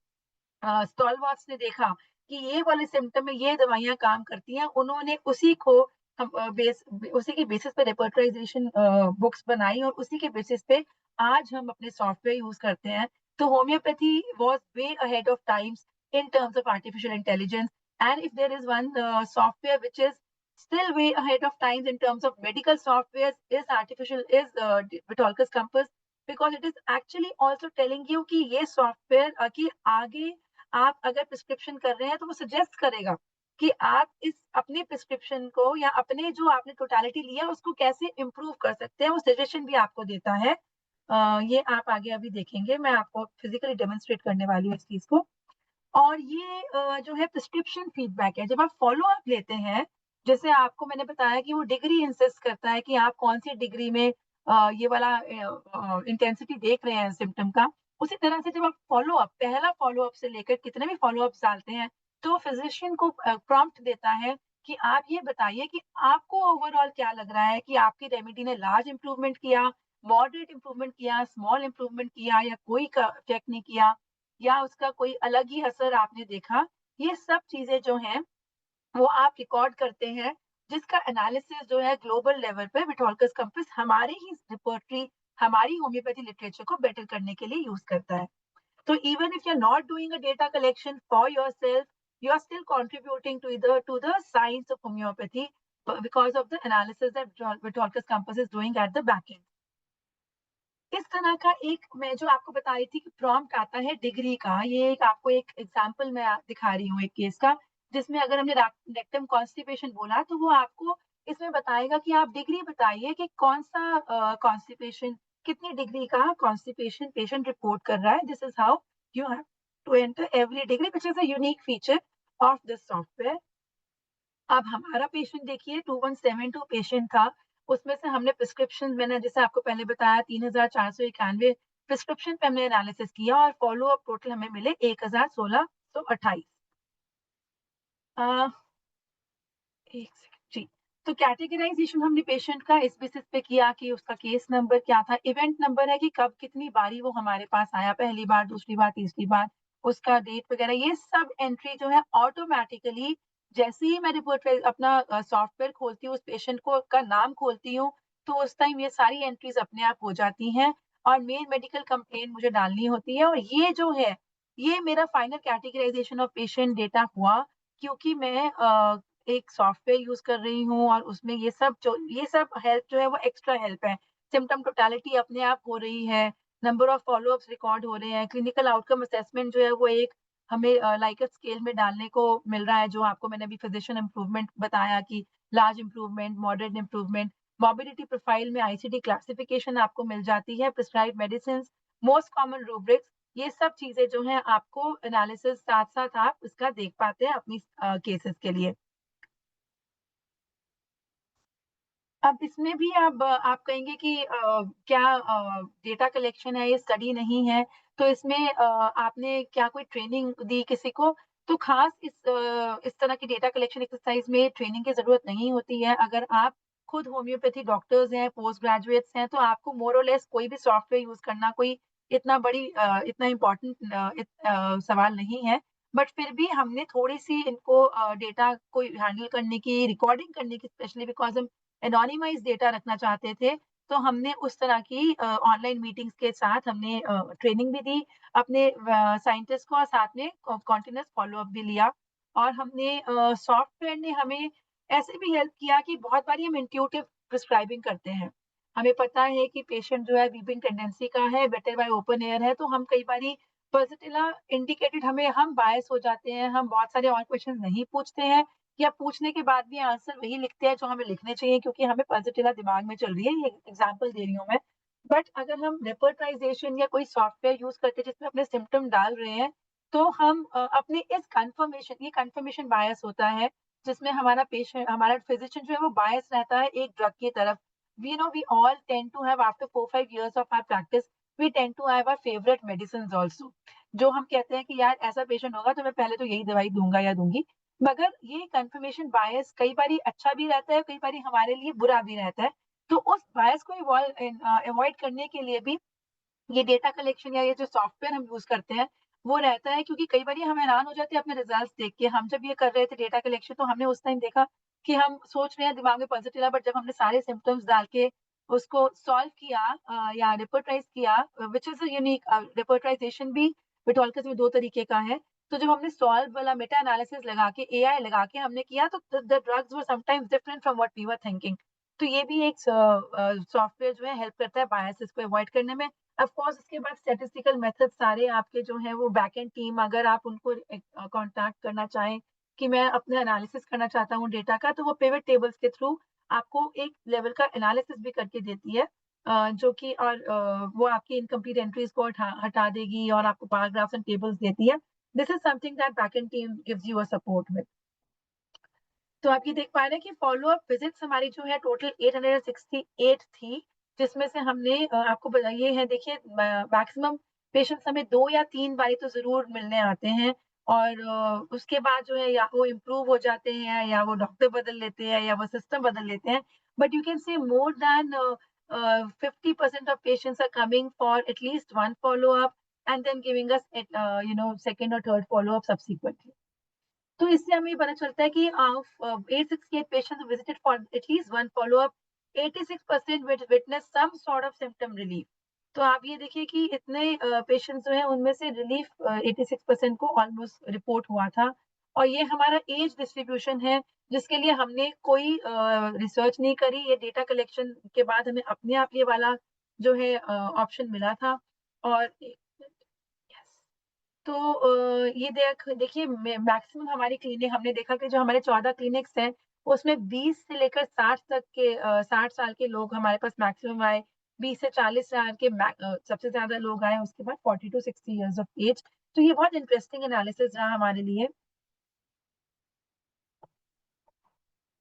स्टॉलवर्ट्स ने देखा कि ये वाले सिम्टम में ये दवाइयां काम करती हैं, उन्होंने उसी को उसी के बेसिस पे रिपर्टराइजेशन बुक्स बनाई और उसी के बेसिस पे आज हम अपने सॉफ्टवेयर यूज करते हैं। तो homeopathy was way ahead of times in terms of artificial intelligence, and if there is one software which is still way ahead of times in terms of medical software is Vitolcus Compass, because it is actually also telling you कि ये सॉफ्टवेयर कि आगे आप अगर प्रिस्क्रिप्शन कर रहे हैं तो वो सजेस्ट करेगा कि आप इस अपने प्रिस्क्रिप्शन को या अपने जो आपने टोटालिटी लिया उसको कैसे इम्प्रूव कर सकते हैं, वो सजेशन भी आपको देता है। ये आप आगे अभी देखेंगे, मैं आपको फिजिकली डेमोन्स्ट्रेट करने वाली हूँ इस चीज को। और ये जो है प्रिस्क्रिप्शन फीडबैक है, जब आप फॉलो अप लेते हैं, जैसे आपको मैंने बताया कि वो डिग्री इंसिस्ट करता है कि आप कौन सी डिग्री में ये वाला इंटेंसिटी देख रहे हैं सिम्टम का। उसी तरह से जब आप फॉलो अप पहला फॉलो अप से लेकर कितने भी फॉलो अप डालते हैं तो फिजिशियन को प्रॉम्प्ट देता है कि आप ये बताइए कि आपको ओवरऑल क्या लग रहा है कि आपकी रेमेडी ने लार्ज इंप्रूवमेंट किया, मॉडरेट इंप्रूवमेंट किया, स्मॉल इंप्रूवमेंट किया या कोई इफेक्ट नहीं किया, या उसका कोई अलग ही असर आपने देखा। ये सब चीजें जो हैं वो आप रिकॉर्ड करते हैं, जिसका एनालिसिस जो है ग्लोबल लेवल पे विटोल्कस कंपस हमारे ही रिपोर्टरी, हमारी होम्योपैथी लिटरेचर को बेटर करने के लिए यूज करता है। तो even if you are not doing a data collection for yourself, you are still contributing to the science of homeopathy because of the analysis that Vitolcus Compass is doing at the back end. इस तरह का एक मैं जो आपको बता रही थी कि प्रॉम्प्ट आता है डिग्री का, ये एक आपको एक एग्जांपल मैं दिखा रही हूँ एक केस का, जिसमें अगर हमने रेक्टम कॉन्स्टिपेशन बोला तो वो आपको इसमें बताएगा कि आप डिग्री बताइए कि कौन सा कॉन्स्टिपेशन, कितनी डिग्री का कॉन्स्टिपेशन पेशेंट रिपोर्ट कर रहा है। This is how you have to enter every degree, which is a unique feature of this software. अब हमारा पेशेंट देखिए 2172 पेशेंट था, उसमें से हमने प्रिस्क्रिप्शन, मैंने जैसे आपको पहले बताया 3491 प्रिस्क्रिप्शन पे हमने एनालिसिस किया और फॉलो अप टोटल हमें मिले 1628। अ, एक सेकंड जी। तो कैटेगराइजेशन हमने पेशेंट का इस बेसिस पे किया कि उसका केस नंबर क्या था, इवेंट नंबर है कि कब कितनी बारी वो हमारे पास आया, पहली बार, दूसरी बार, तीसरी बार, उसका डेट वगैरह, ये सब एंट्री जो है ऑटोमेटिकली जैसे ही मैं रिपोर्ट अपना सॉफ्टवेयर खोलती हूँ, उस पेशेंट को का नाम खोलती हूँ, तो उस टाइम ये सारी एंट्रीज अपने आप हो जाती हैं और मेन मेडिकल कंप्लेंट मुझे डालनी होती है और ये जो है, ये मेरा final categorization of patient data हुआ, क्योंकि मैं एक सॉफ्टवेयर यूज़ कर रही हूँ और उसमें ये सब हेल्प जो है वो एक्स्ट्रा हेल्प है। सिम्पटम टोटलिटी अपने आप हो रही है, नंबर ऑफ फ़ॉलो-अप्स रिकॉर्ड हो रहे हैं, क्लिनिकल आउटकम असेसमेंट जो है वो एक हमें लाइकेट स्केल में डालने को मिल रहा है, जो आपको मैंने अभी फिजिशियन इम्प्रूवमेंट बताया कि large improvement, moderate improvement, mobility profile में आईसीडी क्लासिफिकेशन आपको मिल जाती है, prescribed medicines, most common rubrics, ये सब चीज़ें जो हैं आपको एनालिसिस साथ-साथ आप इसका देख पाते हैं अपनी केसेस के लिए। अब इसमें भी अब आप कहेंगे कि क्या डेटा कलेक्शन है, ये स्टडी नहीं है, तो इसमें आपने क्या कोई ट्रेनिंग दी किसी को? तो खास इस तरह की डेटा कलेक्शन एक्सरसाइज़ में ट्रेनिंग की ज़रूरत नहीं होती है। अगर आप खुद होम्योपैथी डॉक्टर्स हैं, पोस्ट ग्रेजुएट्स हैं, तो आपको मोर और लेस कोई भी सॉफ्टवेयर यूज़ करना कोई इतना इम्पोर्टेंट सवाल नहीं है। बट फिर भी हमने थोड़ी-सी इनको डेटा को हैंडल करने की, रिकॉर्डिंग करने की, स्पेशली बिकॉज़ हम एनोनिमाइज़ डेटा रखना चाहते थे, तो हमने उस तरह की ऑनलाइन मीटिंग्स के साथ हमने ट्रेनिंग भी दी अपने साइंटिस्ट को और साथ में कंटीन्यूअस फ़ॉलो-अप भी लिया। और हमने सॉफ्टवेयर ने हमें ऐसे भी हेल्प किया कि बहुत बारी हम इंट्यूटिव प्रिस्क्राइबिंग करते हैं। हमें पता है कि पेशेंट जो है वीपिंग टेंडेंसी का है, बेटर बाय ओपन एयर है, तो हम कई बारी पॉज़िटिव इंडिकेटेड हम बायस हो जाते हैं, हम बहुत सारे और क्वेश्चन नहीं पूछते हैं या पूछने के बाद भी आंसर वही लिखते हैं जो हमें लिखने चाहिए, क्योंकि हमें पॉज़िटिव दिमाग में चल रही है, ये एग्ज़ाम्पल दे रही हूँ मैं। बट अगर हम रेपर्टाइज़ेशन या कोई सॉफ्टवेयर यूज़ करके जिसमें अपने सिम्पटम डाल रहे हैं, तो हम अपने इस कन्फर्मेशन बायस होता है, जिसमें हमारा फिज़िशियन जो है वो बायस रहता है एक ड्रग की तरफ। We all tend to have after 4-5 years of our practice, we tend to have our favourite medicines also. जो हम कहते हैं कि यार ऐसा पेशेंट होगा तो मैं पहले तो यही दवाई दूँगा या दूँगी। मगर ये कन्फर्मेशन बायस कई बारी अच्छा भी रहता है, कई बारी हमारे लिए बुरा भी रहता है। तो उस बायस को अवॉइड करने के लिए भी ये डेटा कलेक्शन या ये जो सॉफ्टवेयर हम यूज़ करते हैं, वो रहता है, क्योंकि कई बारी हम हैरान हो जाते हैं अपने रिज़ल्ट्स देख के। हम जब ये कर रहे थे डेटा कलेक्शन, तो हमने उस टाइम देखा कि हम सोच रहे हैं दिमाग में पॉज़िटिव है, बट जब हमने सारे सिम्पटम्स डाल के उसको सॉल्व किया या रिपोर्टाइज़ किया, व्हिच इज़ अ यूनिक रिपोर्टाइज़ेशन भी विटोल्कस में 2 तरीके का है। तो जब हमने सॉल्व वाला मेटा एनालिसिस लगा के, एआई लगा के हमने किया, तो the drugs were sometimes different from what we were thinking. तो ये भी एक सॉफ्टवेयर जो है हेल्प करता है बायसेस को अवॉइड करने में। ऑफ कोर्स उसके बाद स्टैटिस्टिकल मेथड सारे आपके जो हैं वो बैक एंड टीम, अगर आप उनको कॉन्टैक्ट करना चाहें कि मैं अपना एनालिसिस करना चाहता हूँ डेटा का, तो वो पिवट टेबल्स के थ्रू आपको एक लेवल का एनालिसिस भी करके देती है, जो कि वो आपकी इनकम्प्लीट एंट्रीज को हटा देगी और आपको बार ग्राफ्स एंड टेबल्स देती है। This is something that back end team gives you a support with. तो आप ये देख पा रहे हैं कि फ़ॉलो-अप विज़िट्स हमारी जो है टोटल 868 थी, जिसमें से हमने आपको ये है देखिए, मैक्सिमम पेशेंट्स हमें 2 या 3 बारी तो ज़रूर मिलने आते हैं और उसके बाद जो है या वो इम्प्रूव हो जाते हैं या वो डॉक्टर बदल लेते हैं या वो सिस्टम बदल लेते हैं। But you can say more than 50% of patients are coming for at least 1 follow up and then giving us second और थर्ड फ़ॉलो-अप सब्सिक्वेंटली। तो इससे हमें पता चलता है कि 868 patients visited for at least one follow up, 86% witness some sort of symptom relief. तो आप ये देखिए कि इतने पेशेंट्स जो हैं उनमें से रिलीफ 86% को ऑलमोस्ट रिपोर्ट हुआ था। और ये हमारा एज डिस्ट्रीब्यूशन है, जिसके लिए हमने कोई रिसर्च नहीं करी। ये डेटा कलेक्शन के बाद हमें अपने आप ये वाला जो है ऑप्शन मिला था। और एक मिनट, यस। तो ये देखिए मैक्सिमम हमारी क्लिनिक हमने देखा कि जो हमारे 14 क्लिनिक्स हैं, उसमें 20 से लेकर 60 तक के 60 साल के लोग हमारे पास मैक्सिमम आए, 20 से 40 साल के सबसे ज़्यादा लोग आए, उसके बाद 40 टू 60 इयर्स ऑफ एज। तो ये बहुत इंटरेस्टिंग एनालिसिस रहा हमारे लिए।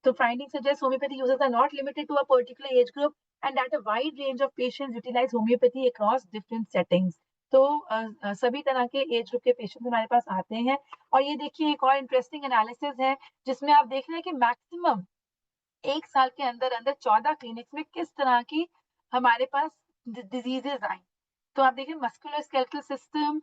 So findings suggest homeopathy users are not limited to a particular age group and that a wide range of patients utilize homeopathy across different settings. तो सभी तरह के एज ग्रुप के पेशेंट्स हमारे पास आते हैं। और ये देखिए एक और इंटरेस्टिंग एनालिसिस है जिसमें आप देख रहे हैं कि मैक्सिमम 1 साल के अंदर-अंदर 14 क्लिनिक्स में किस तरह की हमारे पास डिजीजेज़ आई। तो आप देखिए musculoskeletal system,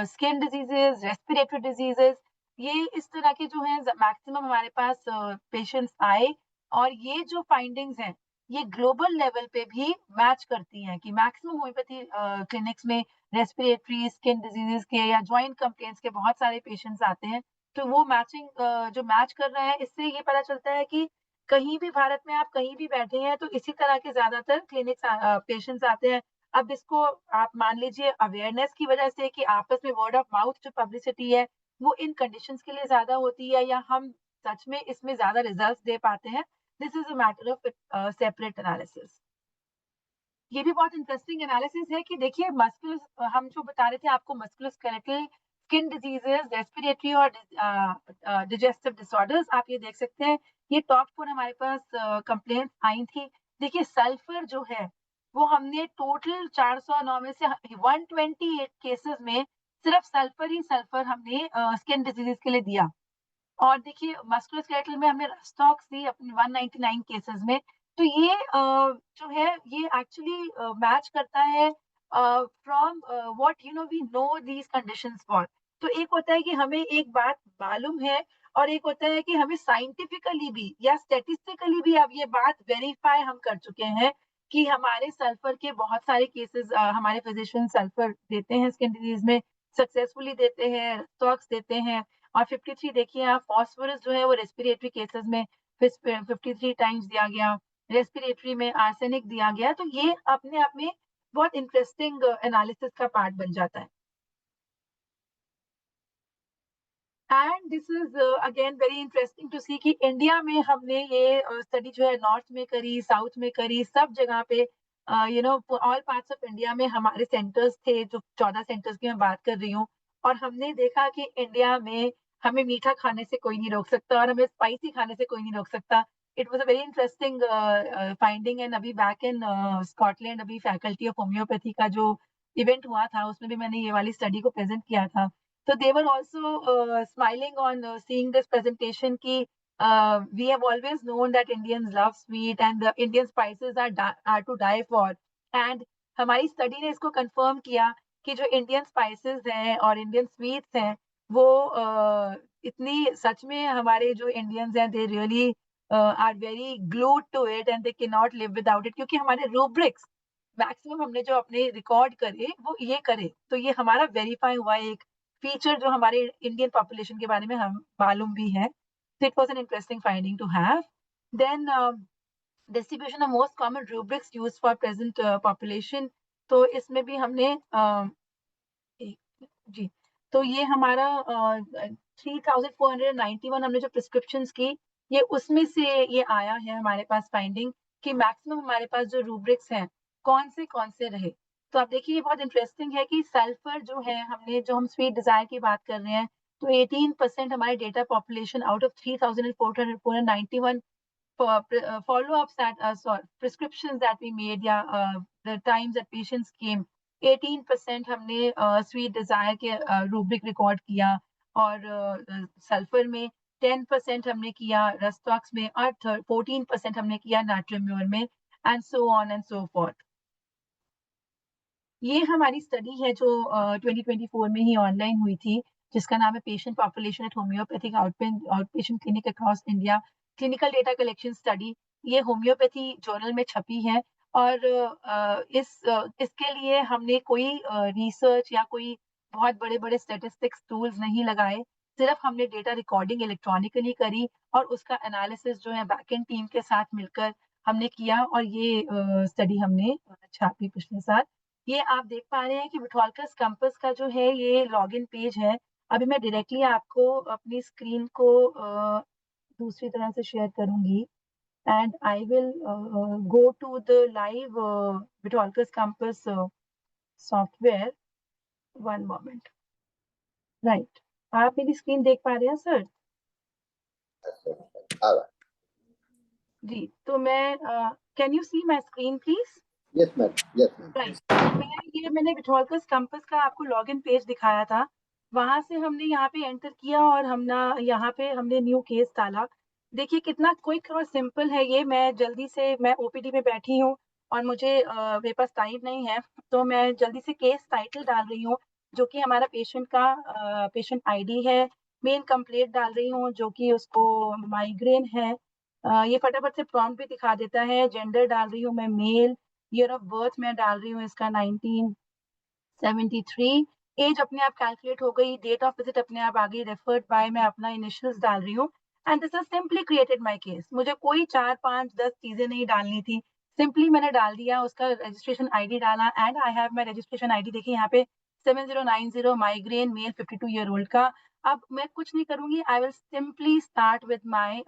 skin diseases, respiratory diseases, ये इस तरह के जो हैं मैक्सिमम हमारे पास पेशेंट्स आए। और ये जो फाइंडिंग्स हैं, ये ग्लोबल लेवल पे भी मैच करती हैं कि मैक्सिमम होम्योपैथी क्लिनिक्स में रेस्पिरेटरी, स्किन डिजीजेज़ के या जॉइंट कंप्लेंट्स के बहुत सारे पेशेंट्स आते हैं। तो वो मैचिंग जो मैच कर रहा है, इससे ये पता चलता है कि कहीं भी भारत में आप कहीं भी बैठे हैं, तो इसी तरह के ज़्यादातर क्लिनिक्स पेशेंट्स आते हैं। अब इसको आप मान लीजिए अवेयरनेस की वजह से कि आपस में वर्ड ऑफ माउथ जो पब्लिसिटी है, वो इन कंडीशंस के लिए ज़्यादा होती है या हम सच में इसमें ज़्यादा रिजल्ट्स दे पाते हैं। This is a matter of separate analysis. ये भी बहुत इंटरेस्टिंग एनालिसिस है कि देखिए हम जो बता रहे थे आपको मस्कुलोस्केलेटल, स्किन डिजीजेस, रेस्पिरेटरी और डिजेस्टिव डिसऑर्डर्स, आप ये देख सकते हैं ये टॉप 4 हमारे पास कंप्लेंट्स आई थी। देखिए सल्फर जो है वो हमने टोटल 409 में से 128 केसेस में सिर्फ सल्फर हमने स्किन डिजीजेस के लिए दिया। और देखिए मस्कुलोस्केलेटल में हमने रस्टॉक्स दी अपनी 199 केसेस में। तो ये जो है ये एक्चुअली मैच करता है from what we know these conditions for. तो एक होता है कि हमें एक बात मालूम है और एक होता है कि हमें साइंटिफिकली भी या स्टैटिस्टिकली भी अब ये बात वेरीफाई हम कर चुके हैं कि हमारे सल्फर के बहुत सारे केसेस हमारे फिजिशियन सल्फर देते हैं स्किन डिजीज में, सक्सेसफुली देते हैं, स्टॉक्स देते हैं। और 53 देखिए आप फास्फोरस जो है वो रेस्पिरेटरी केसेस में 53 टाइम्स दिया गया, रेस्पिरेटरी में आर्सेनिक दिया गया। तो ये अपने आप में बहुत इंटरेस्टिंग एनालिसिस का पार्ट बन जाता है। And this is again very interesting to see कि इंडिया में हमने ये स्टडी जो है नॉर्थ में करी, साउथ में करी, सब जगह पे ऑल पार्ट्स ऑफ इंडिया में हमारे सेंटर्स थे, जो 14 सेंटर्स की मैं बात कर रही हूँ। और हमने देखा कि इंडिया में हमें मीठा खाने से कोई नहीं रोक सकता और हमें स्पाइसी खाने से कोई नहीं रोक सकता। It was a very interesting finding. And अभी बैक इन स्कॉटलैंड अभी फैकल्टी ऑफ होम्योपैथी का जो इवेंट हुआ था उसमें भी मैंने ये वाली स्टडी को प्रेजेंट किया था। So they were also smiling on seeing this presentation ki we have always known that Indians love sweet and the Indian spices are to die for. And हमारी स्टडी ने इसको कंफर्म किया कि जो इंडियन स्पाइसेस हैं और इंडियन स्वीट्स हैं वो इतनी सच में हमारे जो इंडियंस हैं they really are very glued to it and they can not live without it. क्योंकि हमारे रूब्रिक्स मैक्सिमम हमने जो अपने रिकॉर्ड करे वो ये करे, तो ये हमारा वेरीफाई हुआ एक फीचर जो हमारे इंडियन पॉपुलेशन के बारे में हम मालूम भी है। So it was an interesting finding to have. Then distribution of most common rubrics used for present population. तो इसमें भी हमने जी, तो ये हमारा 3491 हमने जो प्रिस्क्रिप्शन की, ये उसमें से ये आया है हमारे पास फाइंडिंग कि मैक्सिमम हमारे पास जो रूब्रिक्स हैं कौन से रहे। तो आप देखिए ये बहुत इंटरेस्टिंग है कि सल्फर जो है हमने जो हम स्वीट डिजायर की बात कर रहे हैं, तो 18% हमारे data population out of 3491 follow-ups prescriptions that we made या the times that patients came, 18% हमने स्वीट डिजायर के रूब्रिक रिकॉर्ड किया और सल्फर में 10% हमने किया, रस्टॉक्स में और 14% हमने किया नाट्रिम्योर में, and so on and so fourth. ये हमारी स्टडी है जो 2024 में ही ऑनलाइन हुई थी, जिसका नाम है patient population at homeopathic outpatient clinic across India clinical data collection study. ये होम्योपैथी जर्नल में छपी है और इसके लिए हमने कोई रिसर्च या कोई बहुत बड़े बड़े स्टेटिस्टिक्स टूल्स नहीं लगाए, सिर्फ हमने डेटा रिकॉर्डिंग इलेक्ट्रॉनिकली करी और उसका एनालिसिस जो है बैकएंड टीम के साथ मिलकर हमने किया और ये स्टडी हमने छापी पिछले साल। ये आप देख पा रहे हैं कि विठोलकस कैंपस का जो है ये लॉगिन पेज है। अभी मैं डायरेक्टली आपको अपनी स्क्रीन को दूसरी तरह से शेयर करूंगी and I will go to the live विठोलकस campus software. One moment. Right, आप मेरी स्क्रीन देख पा रहे हैं सर? आ रहा जी, तो मैं can you see my screen please? Yes, ma'am. Yes, ma'am. Right, मैंने विट्रोलकस कंपास का आपको लॉगिन पेज दिखाया था। वहाँ से हमने यहाँ पे एंटर किया और यहाँ पे हमने न्यू केस डाला। देखिए कितना क्विक और सिंपल है ये। मैं ओपीडी में बैठी हूँ और मेरे पास टाइम नहीं है, तो मैं जल्दी से केस टाइटल डाल रही हूँ, जो कि हमारा पेशेंट आईडी है। मेन कंप्लेंट डाल रही हूँ, जो कि उसको माइग्रेन है। ये फटाफट से प्रॉम्प्ट भी दिखा देता है। जेंडर डाल रही हूँ मैं मेल। ईयर ऑफ बर्थ मैं डाल रही हूँ इसका 1973। एज अपने आप कैलकुलेट हो गई। डेट ऑफ विजिट अपने आप आ गई। रेफर्ड बाय मैं अपना इनिशियल्स डाल रही हूँ and this has simply created my case. मुझे कोई 4 5 10 चीजें नहीं डालनी थी, सिंपली मैंने डाल दिया। उसका रजिस्ट्रेशन आईडी डाला and I have my registration ID. देखिए यहाँ पे 7090 माइग्रेन मेल 52 ईयर ओल्ड का। अब मैं कुछ नहीं करूंगी, I will simply start with my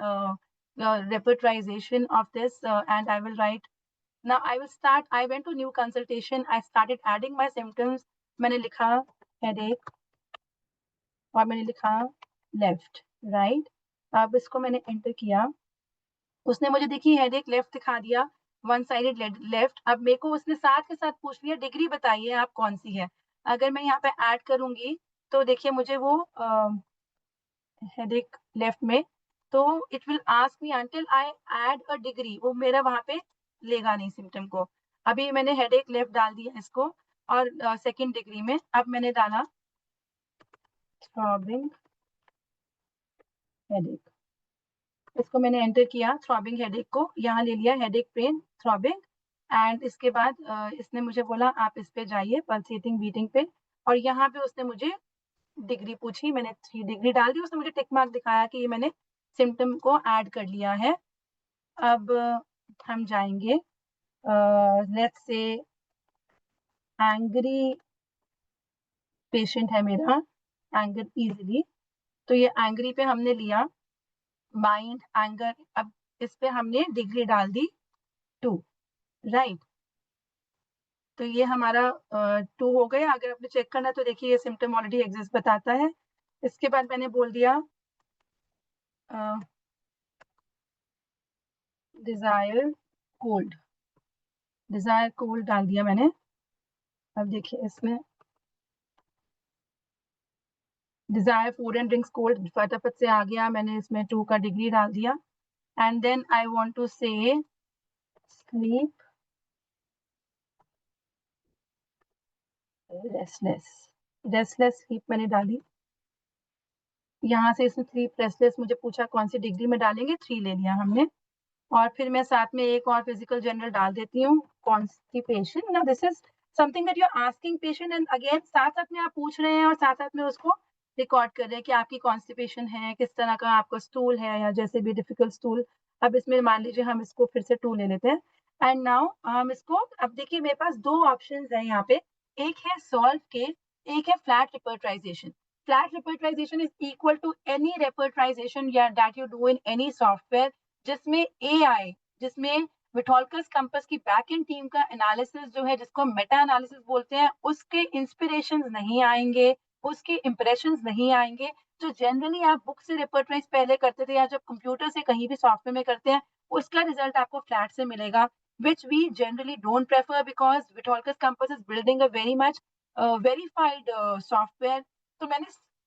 repertorization of this and I will write. Now I went to new consultation. I started adding my symptoms. मैंने लिखा headache और मैंने लिखा left, right. अब इसको मैंने enter किया। उसने मुझे देखिए हेडेक लेफ्ट दिखा दिया, वन साइडेड लेफ्ट। अब मेरे को उसने साथ के साथ पूछ लिया डिग्री बताइए आप कौन सी है। अगर मैं यहाँ पे ऐड करूंगी तो देखिए मुझे वो हेडेक लेफ्ट में, तो it will ask me until I add a degree, वो मेरा वहां पे लेगा नहीं सिम्टम को। अभी मैंने हेडेक लेफ्ट डाल दिया इसको और सेकंड डिग्री में अब मैंने डाला थ्रॉबिंग हेडेक। इसको मैंने एंटर किया, थ्रॉबिंग हेडेक को यहाँ ले लिया, हेडेक पेन थ्रॉबिंग। एंड इसके बाद इसने मुझे बोला आप इस पे जाइए पल्सेटिंग बीटिंग पे, और यहाँ पे उसने मुझे डिग्री पूछी। मैंने 3 डिग्री डाल दी। उसने मुझे टिक मार्क दिखाया कि ये मैंने सिम्टम को ऐड कर लिया है। अब हम जाएंगे लेट्स से एंग्री पेशेंट है मेरा, एंगर इजीली, तो ये एंग्री पे हमने लिया माइंड एंगर। अब इस पे हमने डिग्री डाल दी 2, राइट। तो ये हमारा 2 हो गया। अगर आपने चेक करना तो देखिए ये सिम्टम ऑलरेडी एग्जिस्ट बताता है। इसके बाद मैंने बोल दिया डिजायर कोल्ड, डिजायर कोल्ड डाल दिया मैंने। अब देखिए इसमें desire food and drinks cold फटाफट से आ गया। मैंने इसमें 2 का डिग्री डाल दिया and then I want to say sleep restless, restless sleep मैंने डाली। यहाँ से इसमें स्लीप रेस्टलेस मुझे पूछा कौन सी डिग्री में डालेंगे, 3 ले लिया हमने। और फिर मैं साथ में एक और फिजिकल जनरल डाल देती हूँ, कॉन्स्टिपेशन। ना this is something that you are asking patient and again साथ साथ में आप पूछ रहे हैं और साथ साथ में उसको रिकॉर्ड कर रहे हैं कि आपकी कॉन्स्टिपेशन है, किस तरह का आपका स्टूल है या जैसे भी डिफिकल्ट स्टूल। अब इसमें मान लीजिए हम इसको फिर से 2 ले लेते हैं एंड नाउ हम इसको, अब देखिए मेरे पास 2 ऑप्शन है यहाँ पे, एक है सॉल्व के, एक है flat repertorization. Flat repertorization is equal to any repertorization या that you do in any software जिसमें एआई, जिसमें विटोल्कस कंपास की बैक एंड टीम का एनालिसिस जो है, जिसको मेटा एनालिसिस बोलते हैं, उसके इंस्पिरेशंस नहीं आएंगे, उसके इंप्रेशंस नहीं आएंगे। जो जनरली आप बुक से रिपर्टराइज पहले करते थे या जब कंप्यूटर से कहीं भी सॉफ्टवेयर में करते हैं, उसका रिजल्ट आपको फ्लैट से मिलेगा, which we generally don't prefer because Vitolcus Compass is building a very much verified software. तो मैंने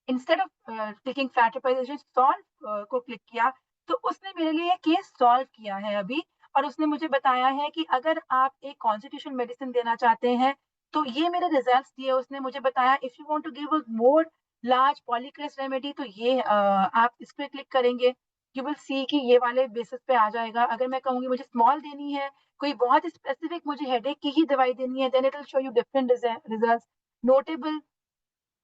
instead of clicking flat representation solve को क्लिक किया, तो उसने मेरे लिए ये केस सॉल्व किया है अभी। और उसने मुझे बताया है कि अगर आप एक कॉन्स्टिट्यूशन मेडिसिन देना चाहते हैं तो ये मेरे रिजल्ट्स दिए। उसने मुझे बताया if you want to give a more large polycrest remedy तो ये आप इस पे क्लिक करेंगे, यू विल सी कि ये वाले बेसिस पे आ जाएगा। अगर मैं कहूंगी मुझे स्मॉल देनी है, कोई बहुत स्पेसिफिक मुझे हेडेक की ही दवाई देनी है, then it will show you different results. Notable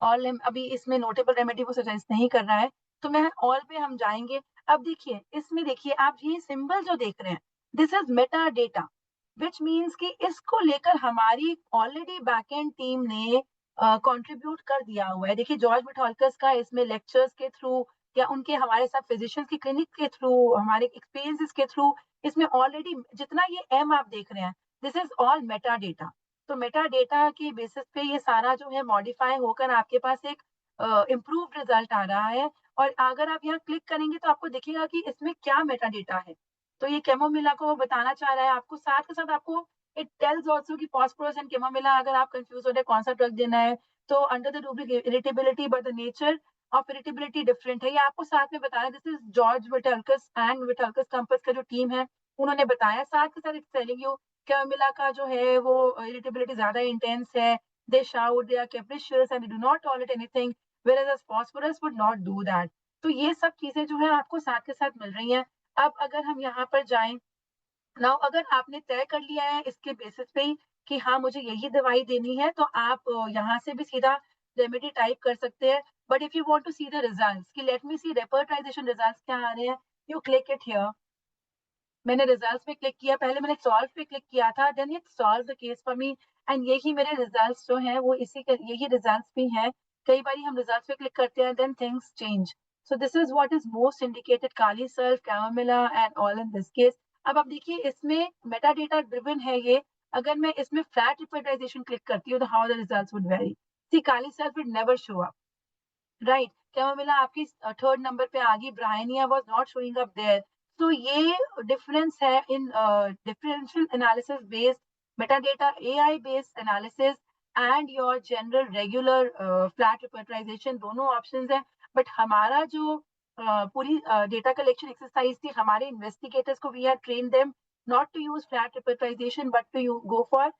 all, अभी इसमें नोटेबल रेमेडी वो सजेस्ट नहीं कर रहा है, तो मैं ऑल पे हम जाएंगे। अब देखिए इसमें देखिए आप ये सिंबल जो देख रहे हैं, this is Meta data, which means कि इसको लेकर हमारी ऑलरेडी बैकएंड टीम ने कंट्रीब्यूट कर दिया हुआ है। देखिए जॉर्ज विटोल्कस का इसमें लेक्चर्स के थ्रू या उनके हमारे साथ फिजिशियंस की क्लिनिक के थ्रू, हमारे एक्सपीरियंसेस के थ्रू, इसमें ऑलरेडी जितना ये एम आप देख रहे हैं, this is all Meta data. तो मेटा डेटा के बेसिस पे ये सारा जो है मॉडिफाई होकर आपके पास एक इम्प्रूव्ड रिजल्ट आ रहा है। और अगर आप यहाँ क्लिक करेंगे तो आपको दिखेगा कि इसमें क्या मेटा डेटा है। तो ये कैमोमिला को वो बताना चाह रहा है आपको, साथ के साथ आपको इट टेल्स आल्सो कि फॉस्फोरस एंड कैमोमिला, अगर आप कंफ्यूज हो रहे हैं कौन सा ड्रग देना है, तो under the rubric irritability, but the nature of irritability different है, ये आपको साथ में बता रहा है। This is George Vithoulkas and Vithoulkas compass का जो टीम है उन्होंने बताया, साथ के साथ इट्स टेलिंग यू कैमोमिला का जो है वो इरिटेबिलिटी ज्यादा इंटेंस है, they shout, they are capricious and they do not tolerate anything, whereas phosphorus would not do that। तो ये सब चीजें जो है आपको साथ के साथ मिल रही हैं। अब अगर हम यहाँ पर जाएं, नाउ अगर आपने तय कर लिया है इसके बेसिस पे ही कि हाँ मुझे यही दवाई देनी है, तो आप यहाँ से भी सीधा रेमेडी टाइप कर सकते हैं। But if you want to see the results कि let me see repertorization results क्या आ रहे हैं, यू क्लिक इट हियर। मैंने रिजल्ट्स पे क्लिक किया, पहले मैंने सॉल्व पे क्लिक किया था, then it solve the case for me, and यही मेरे रिजल्ट्स जो हैं वो इसी के यही रिजल्ट्स भी हैं। कई बार हम रिजल्ट्स पे क्लिक करते हैं, then things change. So this is what is most indicated, kali sulph, chamomilla and all in this case. अब आप देखिए इसमें मेटा डेटा ड्रिवन है ये। अगर मैं इसमें फ्लैट रिपोर्टाइजेशन क्लिक करती हूँ तो how the results would vary. See kali sulph would never show up, right, chamomilla आपकी थर्ड नंबर पे आ गई, bryonia was not showing up there. तो ये डिफरेंस है in differential analysis based metadata, AI based analysis and your general regular flat repertorization, दोनों ऑप्शंस हैं। बट हमारा जो पूरी डेटा कलेक्शन एक्सरसाइज थी, हमारे इन्वेस्टिगेटर्स को we have train them not to use flat repertorization but to go for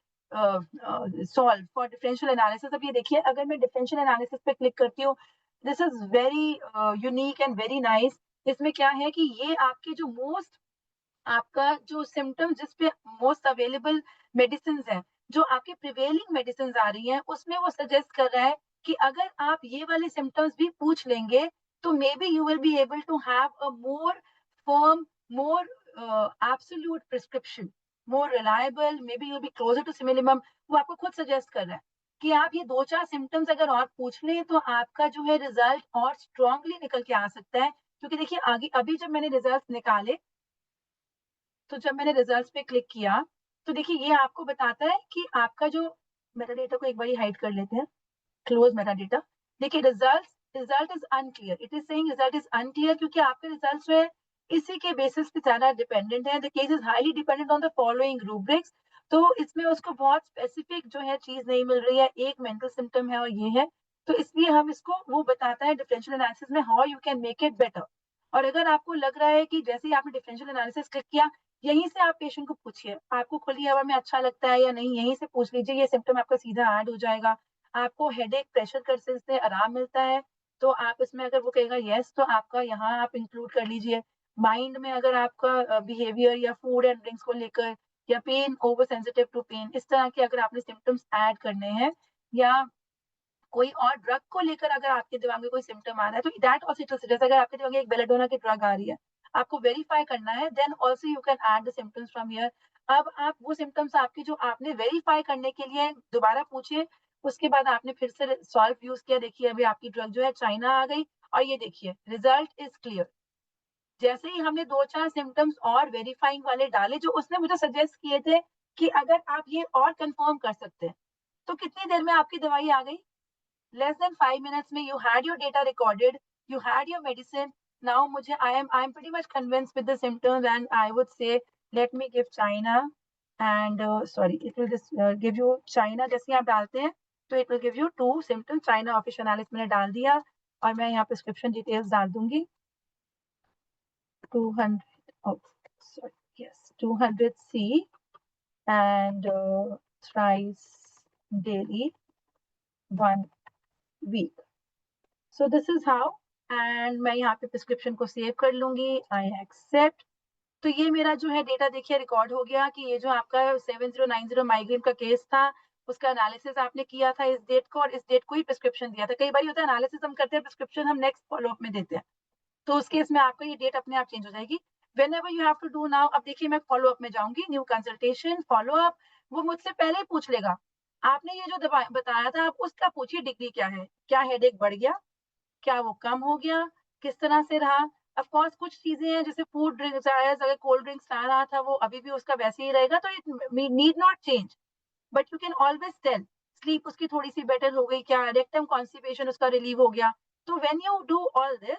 solve for differential analysis. अब ये देखिए, अगर मैं डिफरेंशियल एनालिसिस पे क्लिक करती हूँ, this is very unique and very nice. इसमें क्या है कि ये आपके जो मोस्ट, आपका जो सिम्टम्स जिस पे मोस्ट अवेलेबल मेडिसिन है, जो आपके प्रिवेलिंग मेडिसिन आ रही हैं, उसमें वो सजेस्ट कर रहा है कि अगर आप ये वाले सिम्टम्स भी पूछ लेंगे तो may be you will be able to have a more firm, more absolute prescription, more reliable, may be you be closer to similimum. वो आपको खुद सजेस्ट कर रहा है कि आप ये दो चार सिम्टम्स अगर और पूछ लें तो आपका जो है रिजल्ट और स्ट्रांगली निकल के आ सकता है। क्योंकि देखिए आगे अभी जब मैंने रिजल्ट निकाले, तो जब मैंने रिजल्ट्स पे क्लिक किया, तो देखिए ये आपको बताता है कि आपका जो मेटा डेटा को एक बार हाइड कर लेते हैं, क्लोज मेटा डेटा। देखिए result is unclear, it is saying result is unclear, क्योंकि आपके रिजल्ट जो है इसी के बेसिस पे ज्यादा डिपेंडेंट है। The case is highly dependent on the following rubrics. तो इसमें उसको बहुत स्पेसिफिक जो है चीज नहीं मिल रही है, एक मेंटल सिम्टम है और ये है। तो इसलिए हम इसको, वो बताता है डिफरेंशियल एनालिसिस में how you can make it better. और अगर आपको लग रहा है कि जैसे ही आपने डिफरेंशियल एनालिसिस क्लिक किया, यहीं से आप पेशेंट को पूछिए, आपको खुली हवा में अच्छा लगता है या नहीं, यहीं से पूछ लीजिए, ये सिम्टम आपका सीधा ऐड हो जाएगा। आपको हेडेक, प्रेशर कर्सर से आराम मिलता है, तो आप इसमें अगर वो कहेगा यस, तो आपका यहाँ आप इंक्लूड कर लीजिए। माइंड में अगर आपका बिहेवियर या फूड एंड ड्रिंक्स को लेकर, या pain, over sensitive to pain, इस तरह के अगर आपने सिम्टम्स ऐड करने हैं, या कोई और ड्रग को लेकर अगर आपके दिमाग में कोई सिम्टम आ रहा है, तो दैट ऑल्सो, जैसे अगर आपके दिमाग में एक बेलेडोना की ड्रग आ रही है, आपको वेरीफाई करना है, then also you can add the symptoms from here. अब आप वो सिम्टम्स आपके जो आपने वेरीफाई करने के लिए दोबारा पूछिए, उसके बाद आपने फिर से सॉल्व यूज किया, देखिए अभी आपकी ड्रग जो है चाइना आ गई, और ये देखिए रिजल्ट इज क्लियर। जैसे ही हमने दो चार सिम्टम्स और वेरीफाइंग वाले डाले जो उसने मुझे सजेस्ट किए थे कि अगर आप ये और कंफर्म कर सकते हैं, तो कितनी देर में आपकी दवाई आ गई, less than 5 minutes में you had your data recorded, you had your medicine। Now मुझे I am pretty much convinced with the symptoms, and I would say let me give China, and sorry, it will just give you China, जैसे आप डालते हैं तो it will give you 2 symptoms। China official analysis मैंने डाल दिया, और मैं यहाँ प्रिस्क्रिप्शन डिटेल्स डाल दूंगी। 200, oh sorry, yes, 200C and thrice daily 1 week। So this is how, and मैं यहाँ पे प्रिस्क्रिप्शन को सेव कर लूंगी, आई एक्सेप्ट। तो ये मेरा जो है डेटा देखिए रिकॉर्ड हो गया कि ये जो आपका 7090 माइग्रेन का केस था, उसका एनालिसिस आपने किया था इस डेट को, और इस डेट को ही प्रिस्क्रिप्शन दिया था। कई बार होता है एनालिसिस हम करते हैं, प्रिस्क्रिप्शन हम नेक्स्ट फॉलोअप में देते हैं, तो उस केस में आपका ये डेट अपने आप चेंज हो जाएगी। Whenever you have to do now, अब देखिए मैं फॉलोअप में जाऊंगी, न्यू कंसल्टेशन फॉलोअप, वो मुझसे पहले ही पूछ लेगा आपने ये जो बताया था, आप उसका पूछिए डिग्री क्या है, क्या हेडेक बढ़ गया, क्या वो कम हो गया, किस तरह से रहा। ऑफ कोर्स कुछ चीजें हैं जैसे फूड ड्रिंक्स, अगर कोल्ड ड्रिंक्स आ रहा था वो अभी भी उसका वैसे ही रहेगा, तो it need not change, but you can always tell. Sleep उसकी थोड़ी सी बेटर हो गई क्या, रेक्टम कॉन्स्टिपेशन उसका रिलीव हो गया। तो when you do all this,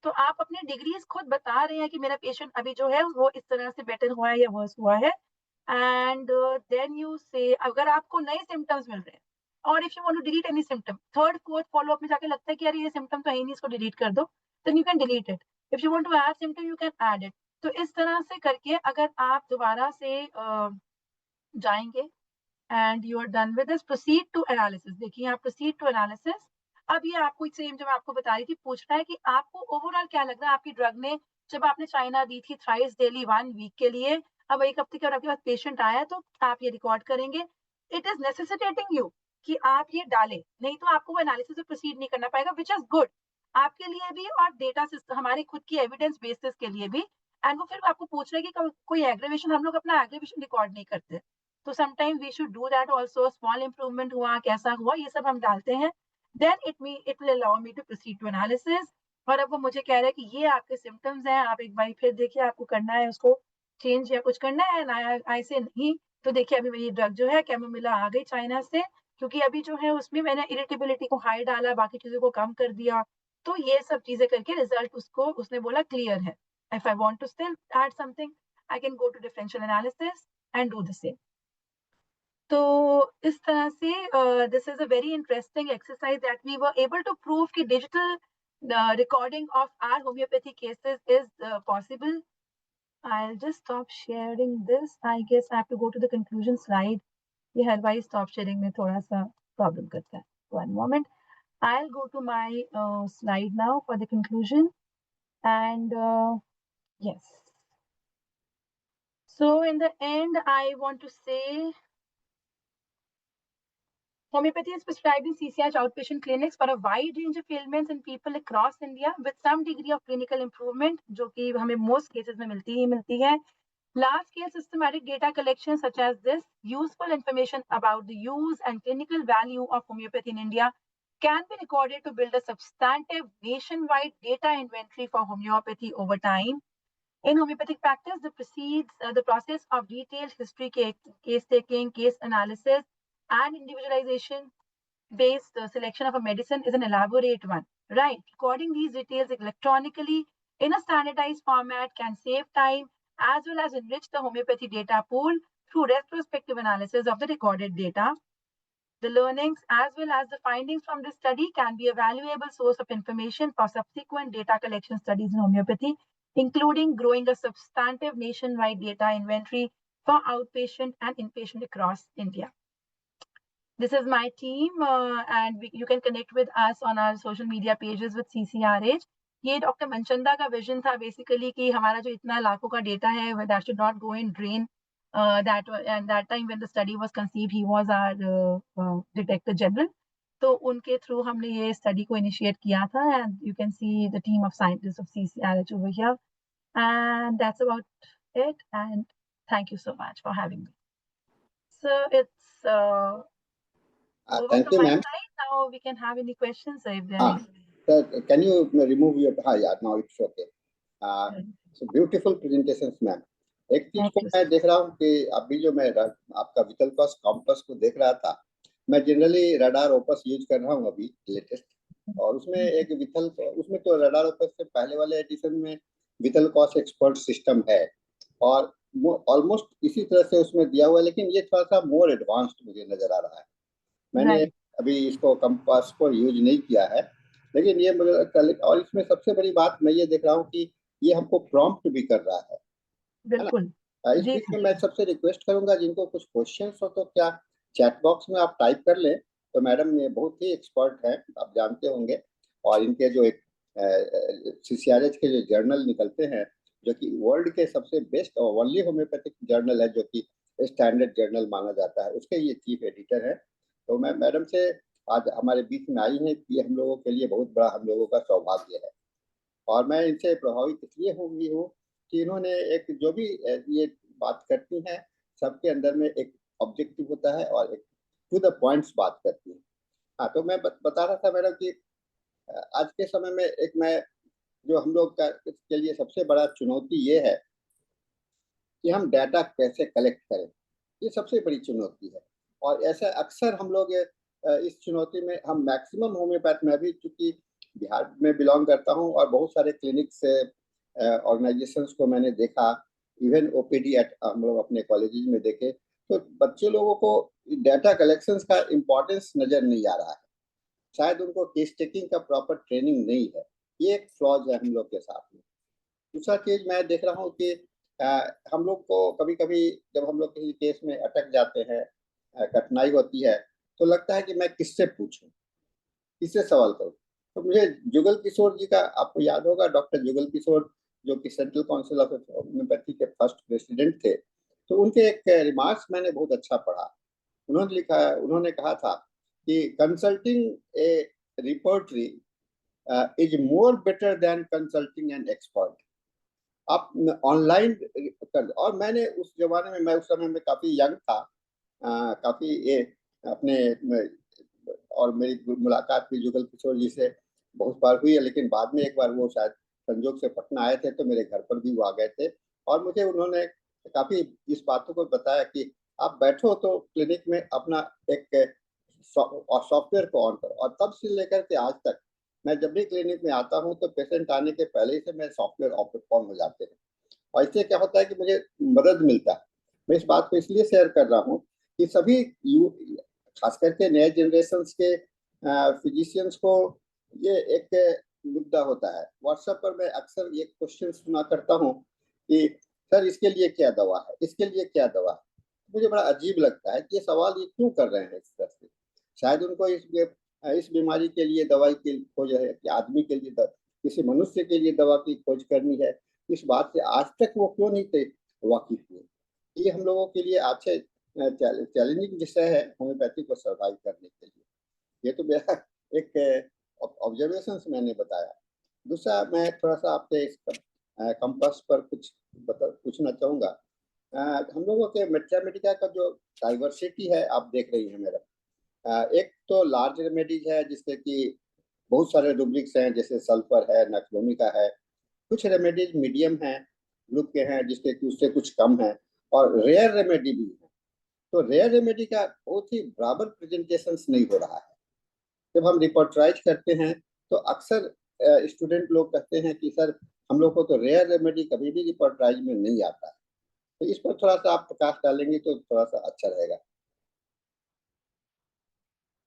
तो आप अपने डिग्रीज खुद बता रहे हैं कि मेरा पेशेंट अभी जो है वो इस तरह से बेटर हुआ है या वर्स हुआ है, एंड देन यू से अगर आपको नए सिम्टम्स मिल रहे हैं और if you want to delete any symptom, third fourth follow up में जाके लगता है कि यार ये सिम्टम तो है ही नहीं, इसको डिलीट कर दो, then you can delete it. If you want to add symptom you can add it. तो इस तरह से करके अगर आप दोबारा से जाएंगे and you are done with this, proceed to analysis. देखिए यहाँ प्रोसीड टू एनालिसिस। अब ये आपको सेम जो मैं आपको बता रही थी पूछना है कि आपको ओवरऑल क्या लग रहा है आपकी ड्रग ने, जब आपने चाइना दी थी थ्राइस डेली 1 वीक के लिए, अब 1 हफ्ते के बाद आपके पास पेशेंट आया तो आप ये रिकॉर्ड करेंगे। इट इज नेसेसिटेटिंग यू कि आप ये डालें, नहीं तो आपको वो एनालिसिस में प्रोसीड नहीं करना पाएगा, विच इज गुड आपके लिए भी और डेटा सिस्टम हमारी खुद की एविडेंस बेसिस के लिए भी। एंड वो फिर आपको पूछ रहे हैं कि कोई एग्रीवेशन, हम लोग अपना एग्रीवेशन रिकॉर्ड नहीं करते, तो sometime we should do that also. Small improvement हुआ, कैसा हुआ, ये सब हम डालते हैं। Then it will allow me to proceed to analysis. और अब वो मुझे कह रहे हैं कि ये आपके सिम्टम्स हैं, आप एक बार फिर देखिए आपको करना है उसको चेंज या कुछ करना है। आई से नहीं, तो देखिए अभी मेरी ड्रग जो है कैमोमिला आ गई चाइना से, क्योंकि अभी जो है उसमें मैंने इरिटेबिलिटी को हाई डाला, बाकी चीजों को कम कर दिया, तो ये सब चीजें करके रिजल्ट उसको उसने बोला क्लियर है। If I want to still add something I can go to differential analysis and do the same. तो इस तरह से this is a very interesting exercise that we were able to prove कि digital recording of our homeopathy cases is possible. I'll just stop sharing this. I guess I have to go to the conclusion slide. ये हर बार stop sharing में थोड़ा सा problem करता है. One moment. I'll go to my slide now for the conclusion. And yes. So in the end, I want to say homeopathy is prescribed in CCH outpatient clinics for a wide range of ailments in people across India with some degree of clinical improvement, जो कि हमें most cases में मिलती है. Large scale systematic data collection such as this, useful information about the use and clinical value of homeopathy in India can be recorded to build a substantive nationwide data inventory for homeopathy over time. In homeopathic practice, the process of detailed history case taking, case analysis, and individualization based selection of a medicine is an elaborate one, right? Recording these details electronically in a standardized format can save time as well as enrich the homeopathy data pool through retrospective analysis of the recorded data. The learnings as well as the findings from this study can be a valuable source of information for subsequent data collection studies in homeopathy, including growing a substantive nationwide data inventory for outpatient and inpatient across India. This is my team, and you can connect with us on our social media pages with CCRH. ये डॉक्टर मनचंदा का विजन था बेसिकली कि हमारा जो इतना लाखों का डेटा है that should not go in drain. And that time when the study was conceived, he was our director general. तो उनके थ्रू हमने ये स्टडी को इनिशिएट किया था, and you can see the team of scientists of CCRH over here. And that's about it. And thank you so much for having me. So it's over Thank from you, my ma'am. side. Now we can have any questions if there are any. Sir, can you remove your? Yeah, now it's okay. So beautiful presentations, ma'am. एक चीज Thank को you. मैं देख रहा हूँ कि अभी जो मैं आपका विकल्पस कॉम्पस को देख रहा था, मैं जनरली रडार ओपस यूज कर रहा हूँ अभी लेटेस्ट, और उसमें एक विकल्प, उसमें तो रडार ओपस से पहले वाले एडिशन में विकल्पस एक्सपर्ट सिस्टम है और ऑलमोस्ट इसी तरह से उसमें दिया हुआ है, लेकिन ये थोड़ा सा मोर एडवांस्ड मुझे नजर आ रहा है. मैंने Right. अभी इसको कंपास को यूज नहीं किया है, लेकिन ये मुझे, और इसमें सबसे बड़ी बात मैं ये देख रहा हूँ कि ये हमको प्रॉम्प्ट भी कर रहा है ना. बिल्कुल इस जी बीच में सर. मैं सबसे रिक्वेस्ट करूंगा जिनको कुछ क्वेश्चंस हो तो क्या चैट बॉक्स में आप टाइप कर लें. तो मैडम ये बहुत ही एक्सपर्ट हैं, आप जानते होंगे, और इनके जो एक CCRH के जो जर्नल निकलते हैं जो कि वर्ल्ड के सबसे बेस्ट और ओनली होम्योपैथिक जर्नल है जो कि स्टैंडर्ड जर्नल माना जाता है, उसके ये चीफ एडिटर है. तो मैं मैडम से आज हमारे बीच में आई है, ये हम लोगों के लिए बहुत बड़ा हम लोगों का सौभाग्य है, और मैं इनसे प्रभावित इसलिए हुई हूँ कि इन्होंने एक जो भी ये बात करती हैं सबके अंदर में एक ऑब्जेक्टिव होता है और एक टू द पॉइंट्स बात करती है. हाँ, तो मैं बता रहा था मैडम कि आज के समय में एक मैं जो हम लोग के लिए सबसे बड़ा चुनौती ये है कि हम डाटा कैसे कलेक्ट करें, ये सबसे बड़ी चुनौती है. और ऐसा अक्सर हम लोग इस चुनौती में हम मैक्सिमम होम्योपैथ में भी, चूंकि बिहार में बिलोंग करता हूँ और बहुत सारे क्लिनिक से ऑर्गेनाइजेशंस को मैंने देखा, इवन ओपीडी एट हम लोग अपने कॉलेजेस में देखे, तो बच्चे लोगों को डाटा कलेक्शंस का इम्पोर्टेंस नजर नहीं आ रहा है। शायद उनको केस टेकिंग का प्रॉपर ट्रेनिंग नहीं है। ये एक फ्लॉज है हम लोग के साथ में। दूसरा चीज मैं देख रहा हूँ कि हम लोग को कभी कभी जब हम लोग किसी केस में अटक जाते हैं, कठिनाई होती है, तो लगता है कि मैं किससे पूछूं, किससे सवाल करूं। तो मुझे जुगल किशोर जी का, आपको याद होगा डॉक्टर जुगल किशोर, जो कि सेंट्रल काउंसिल ऑफ होम्योपैथी के फर्स्ट प्रेसिडेंट थे, तो उनके एक रिमार्क्स मैंने बहुत अच्छा पढ़ा। उन्होंने कहा था कि consulting A repertory is more better than consulting an expert. आप ऑनलाइन कर, और मैंने उस जमाने में, मैं उस समय में काफी यंग था, काफी ये अपने और मेरी मुलाकात भी जुगल किशोर जी से बहुत बार हुई है, लेकिन बाद में एक बार वो शायद संजोग से पटना आए थे, तो मेरे घर पर भी वो आ गए थे और मुझे उन्होंने काफी इस बातों को बताया कि आप बैठो तो क्लिनिक में अपना एक सॉफ्टवेयर को ऑन करो, और तब से लेकर के आज तक मैं जब भी क्लिनिक में आता हूँ तो पेशेंट आने के पहले ही से मेरे सॉफ्टवेयर ऑन हो जाते हैं। और इससे क्या होता है कि मुझे मदद मिलता है। मैं इस बात को इसलिए शेयर कर रहा हूँ कि सभी खास करके नए जनरेशन के फिजिशियंस को ये एक मुद्दा होता है। व्हाट्सएप पर मैं अक्सर ये क्वेश्चन सुना करता हूँ कि सर इसके लिए क्या दवा है, इसके लिए क्या दवा है। मुझे बड़ा अजीब लगता है कि ये सवाल ये क्यों कर रहे हैं इस तरह से। शायद उनको इस बीमारी के लिए दवाई की खोज है कि आदमी के लिए किसी मनुष्य के लिए दवा की खोज करनी है। इस बात से आज तक वो क्यों नहीं थे वाकिफ हुए। ये हम लोगों के लिए अच्छे चैलेंजिंग विषय है होम्योपैथी को सर्वाइव करने के लिए। ये तो मेरा एक ऑब्जर्वेशन मैंने बताया। दूसरा, मैं थोड़ा सा आपसे इस कंपास पर कुछ पूछना चाहूँगा। हम लोगों के मैथमेटिका का जो डाइवर्सिटी है आप देख रही हैं मेरा, एक तो लार्ज रेमेडीज है जिससे कि बहुत सारे रूब्रिक्स हैं, जैसे सल्फर है, नक्सोमिका है। कुछ रेमेडीज मीडियम है ग्रुप के हैं जिसके कि उससे कुछ कम है, और रेयर रेमेडी भी है। तो रेयर रेमेडी का बहुत ही बराबर प्रेजेंटेशन नहीं हो रहा है। जब हम रिपोर्टराइज करते हैं तो अक्सर स्टूडेंट लोग कहते हैं कि सर हम लोग को तो रेयर रेमेडी कभी भी रिपोर्टराइज में नहीं आता है। तो इस पर थोड़ा सा आप प्रकाश डालेंगे तो थोड़ा सा अच्छा रहेगा।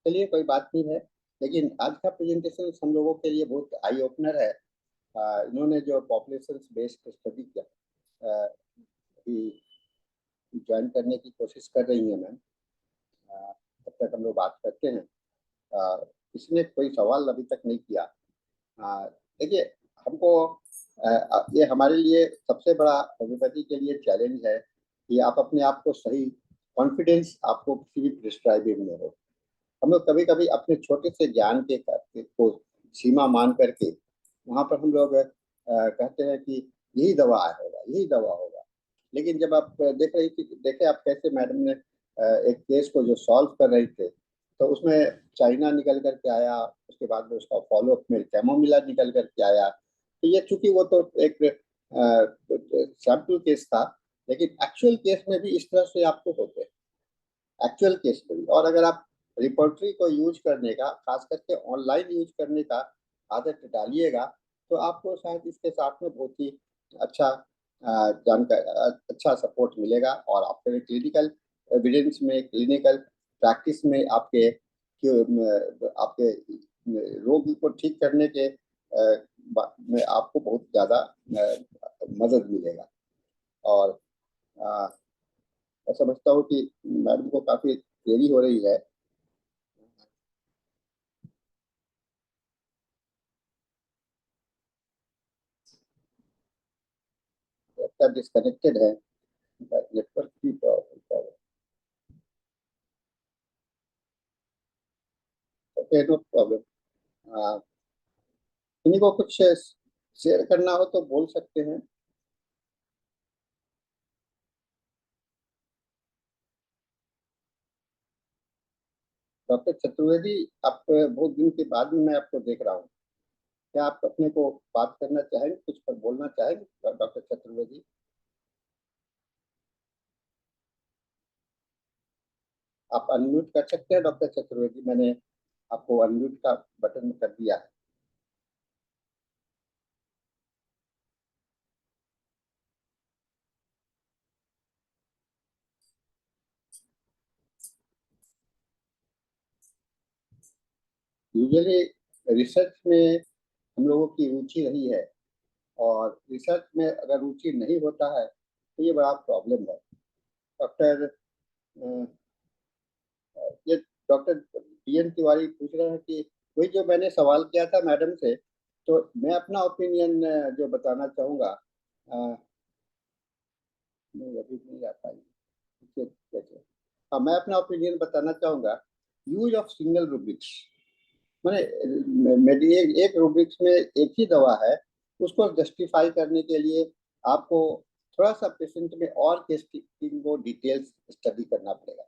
चलिए कोई बात नहीं है, लेकिन आज का प्रेजेंटेशन हम लोगों के लिए बहुत आई ओपनर है। इन्होंने जो पॉपुलेशन बेस्ड स्टडी किया, ज्वाइन करने की कोशिश कर रही हैं मैम, तब तक हम लोग बात करते हैं। इसने कोई सवाल अभी तक नहीं किया। देखिए, हमको ये हमारे लिए सबसे बड़ा होम्योपैथी के लिए चैलेंज है कि आप अपने आप को सही कॉन्फिडेंस आपको किसी भी प्रिस्क्राइबिंग में हो। हम लोग कभी कभी अपने छोटे से ज्ञान के को सीमा मान करके वहाँ पर हम लोग कहते हैं कि यही दवा होगा, यही दवा होगा। लेकिन जब आप देखे आप कैसे मैडम ने एक केस को जो सॉल्व कर रही थे, तो उसमें चाइना निकल करके आया, उसके बाद में उसका फॉलो अप में कैमोमिला निकल करके आया। तो ये चूंकि वो तो एक सैम्पल केस था, लेकिन एक्चुअल केस में भी इस तरह से आपको होते हैं, एक्चुअल केस में भी। और अगर आप रिपोर्टरी को यूज करने का, खास करके ऑनलाइन यूज करने का आदत डालिएगा, तो आपको शायद इसके साथ में बहुत ही अच्छा जानकारी, अच्छा सपोर्ट मिलेगा, और आपके क्लिनिकल एविडेंस में, क्लिनिकल प्रैक्टिस में आपके रोग को ठीक करने के में आपको बहुत ज़्यादा मदद मिलेगा। और मैं समझता हूँ कि मैडम को काफ़ी देरी हो रही है। लगता डिस्कनेक्टेड है, नेटवर्क की प्रॉब्लम। Okay, no problem. किन्हीं को कुछ शेयर करना हो तो बोल सकते हैं। डॉक्टर चतुर्वेदी, आप बहुत दिन के बाद में मैं आपको देख रहा हूँ, क्या आप अपने को बात करना चाहेंगे, कुछ पर बोलना चाहेंगे डॉक्टर चतुर्वेदी? आप अनम्यूट कर सकते हैं डॉक्टर चतुर्वेदी, मैंने आपको अनम्यूट का बटन कर दिया है। यूजुअली रिसर्च में हम लोगों की रुचि रही है, और रिसर्च में अगर रुचि नहीं होता है तो ये बड़ा प्रॉब्लम है। डॉक्टर ये डॉक्टर DN तिवारी पूछ रहे हैं कि वही जो मैंने सवाल किया था मैडम से, तो मैं अपना ओपिनियन जो बताना चाहूँगा। नहीं, अभी नहीं आ पाई। हाँ, मैं अपना ओपिनियन बताना चाहूँगा। यूज ऑफ सिंगल रूब्रिक्स, मैंने एक रूब्रिक्स में एक ही दवा है, उसको जस्टिफाई करने के लिए आपको थोड़ा सा पेशेंट में और केस को डिटेल्स स्टडी करना पड़ेगा।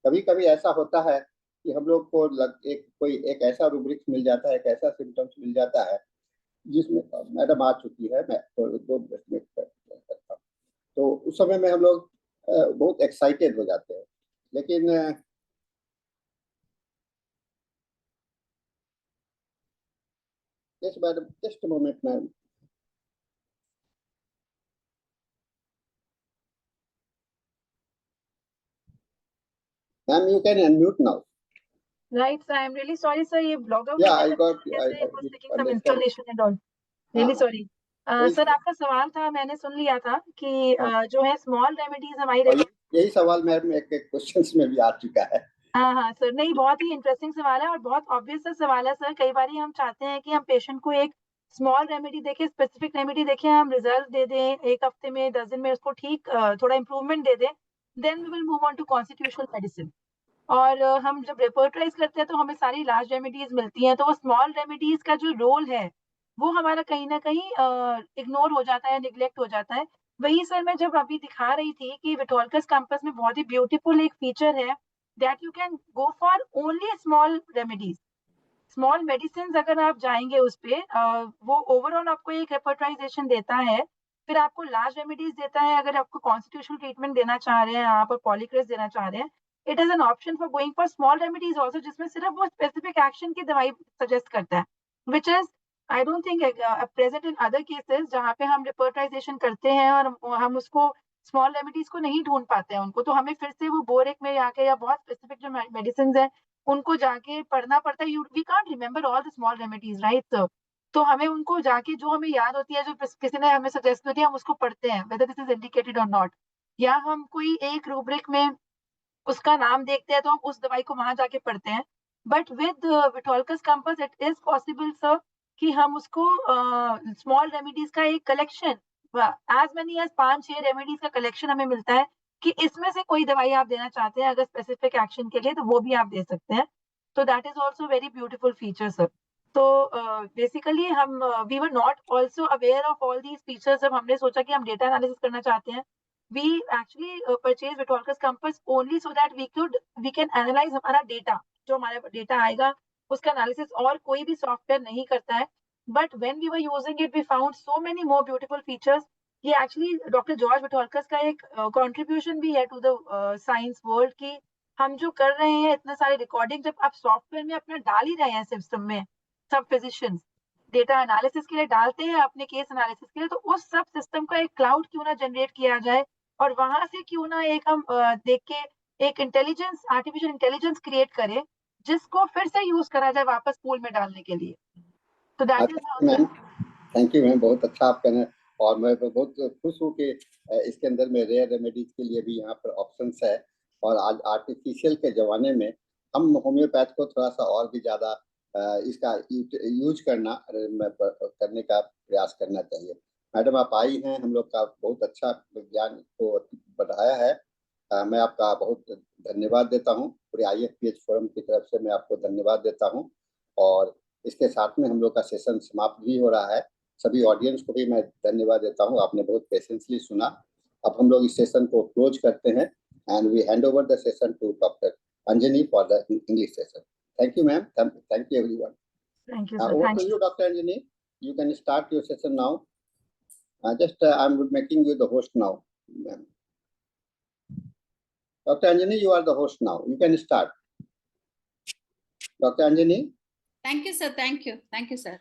कभी कभी ऐसा होता है कि हम लोग को कोई एक ऐसा रूब्रिक्स मिल जाता है, एक ऐसा सिम्टम्स मिल जाता है जिसमें मैडम आ चुकी है, मैं तो 2 मिनट में करता हूँ। तो उस समय में हम लोग बहुत एक्साइटेड हो जाते हैं, लेकिन yes madam, just moment ma'am. Ma'am, you can unmute now. Right, sir. I'm really sorry, sir. ये log out Yeah, हो I गया got. था, I was taking some understand. installation and all. Really हाँ, sorry. वही- सर आपका सवाल था, मैंने सुन लिया था कि हाँ, जो है स्मॉल रेमेडीज हमारी और यही सवाल मैम एक क्वेश्चंस में भी आ चुका है। हाँ हाँ सर, नहीं बहुत ही इंटरेस्टिंग सवाल है और बहुत ऑब्वियस सा सवाल है सर। कई बार हम चाहते हैं कि हम पेशेंट को एक स्मॉल रेमेडी देखें, स्पेसिफिक रेमेडी देखें, हम रिजल्ट दे दें 1 हफ्ते में 10 दिन में उसको ठीक थोड़ा इंप्रूवमेंट दे दें, then we will move on to constitutional medicine. और हम जब रिपोर्टराइज करते हैं तो हमें सारी लार्ज रेमेडीज मिलती हैं, तो वो स्मॉल रेमेडीज का जो रोल है वो हमारा कहीं ना कहीं इग्नोर हो जाता है, निग्लेक्ट हो जाता है। वही सर मैं जब अभी दिखा रही थी कि विटोल्कस कैंपस में बहुत ही ब्यूटीफुल एक फीचर है that you can go for only small remedies, small medicine. अगर आप जाएंगे उस पे वो ओवरऑल आपको एक रेपर्टराइजेशन देता है, फिर आपको लार्ज रेमेडीज देता है। अगर आपको कॉन्स्टिट्यूशनल ट्रीटमेंट देना चाह रहे हैं आप और पॉलीक्रेस देना चाह रहे हैं, it is an option for going for small remedies also, जिसमें सिर्फ वो स्पेसिफिक एक्शन की दवाई सजेस्ट करता है, which is I don't think present in other cases जहाँ पे हम रिपोर्टराइजेशन करते हैं और हम उसको स्मॉल रेमेडीज को नहीं ढूंढ पाते हैं उनको, तो हमें फिर से वो बोरिक में आके या बहुत स्पेसिफिक जो मेडिसिन है उनको जाके पढ़ना पड़ता है। We can't remember all the small remedies right, तो हमें उनको जाके जो हमें याद होती है, जो किसी ने हमें सजेस्ट कर दिया, हम उसको पढ़ते हैं वेदर दिस इज इंडिकेटेड और नॉट, या हम कोई एक रूब्रिक में उसका नाम देखते हैं तो हम उस दवाई को वहां जाके पढ़ते हैं। But with Vithoulkas compass it is possible sir कि हम उसको स्मॉल रेमेडीज का एक collection, as many as 5-6 remedies का कलेक्शन हमें मिलता है कि इसमें से कोई दवाई आप देना चाहते हैं अगर स्पेसिफिक एक्शन के लिए, तो वो भी आप दे सकते हैं। तो that is also very beautiful feature sir. तो बेसिकली हम we were not also aware of all these features जब हमने सोचा कि हम डेटा एनालिसिस करना चाहते हैं। we actually purchase Vitolcus Compass only so that we can analyze हमारा डेटा, जो हमारा डेटा आएगा उसका एनालिसिस और कोई भी सॉफ्टवेयर नहीं करता है। But when we were using it we found so many more beautiful features. ये एक्चुअली डॉक्टर जॉर्ज विटोल्कस का एक कंट्रीब्यूशन भी है टू द साइंस वर्ल्ड की हम जो कर रहे हैं इतने सारे रिकॉर्डिंग जब आप सॉफ्टवेयर में अपना डाल ही रहे हैं सिस्टम में, सब फिजिशियंस डेटा एनालिसिस के लिए डालते हैं अपने केस एनालिसिस के लिए, तो उस सब सिस्टम का एक क्लाउड क्यों ना जनरेट किया जाए और वहां से क्यों ना एक हम देख के एक इंटेलिजेंस, आर्टिफिशियल इंटेलिजेंस क्रिएट करें जिसको फिर से यूज करा जाए वापस पूल में डालने के लिए। तो that is ma'am, thank you ma'am, बहुत अच्छा आप कहना। और मैं बहुत खुश हूँ कि इसके अंदर में रेयर रेमेडीज के लिए भी यहाँ पर ऑप्शंस है, और आज आर्टिफिशियल के जमाने में हम होम्योपैथ को थोड़ा सा और भी ज़्यादा इसका यूज करने का प्रयास करना चाहिए। मैडम आप आई हैं, हम लोग का बहुत अच्छा ज्ञान को बढ़ाया है। मैं आपका बहुत धन्यवाद देता हूँ, पूरे IFPH फोरम की तरफ से मैं आपको धन्यवाद देता हूँ। और इसके साथ में हम लोग का सेशन समाप्त भी हो रहा है। सभी ऑडियंस को भी मैं धन्यवाद देता हूँ, आपने बहुत पेशेंसली सुना। अब हम लोग इस सेशन को क्लोज करते हैं and we hand over the session to doctor Anjani for the English session. Thank you ma'am, thank you everyone. Thank you Over to you, Dr. Anjani. You can start your session now. I'm making you the host now, ma'am. Dr. Anjani, you are the host now. You can start. Dr. Anjani. Thank you, sir. Thank you. Thank you, sir.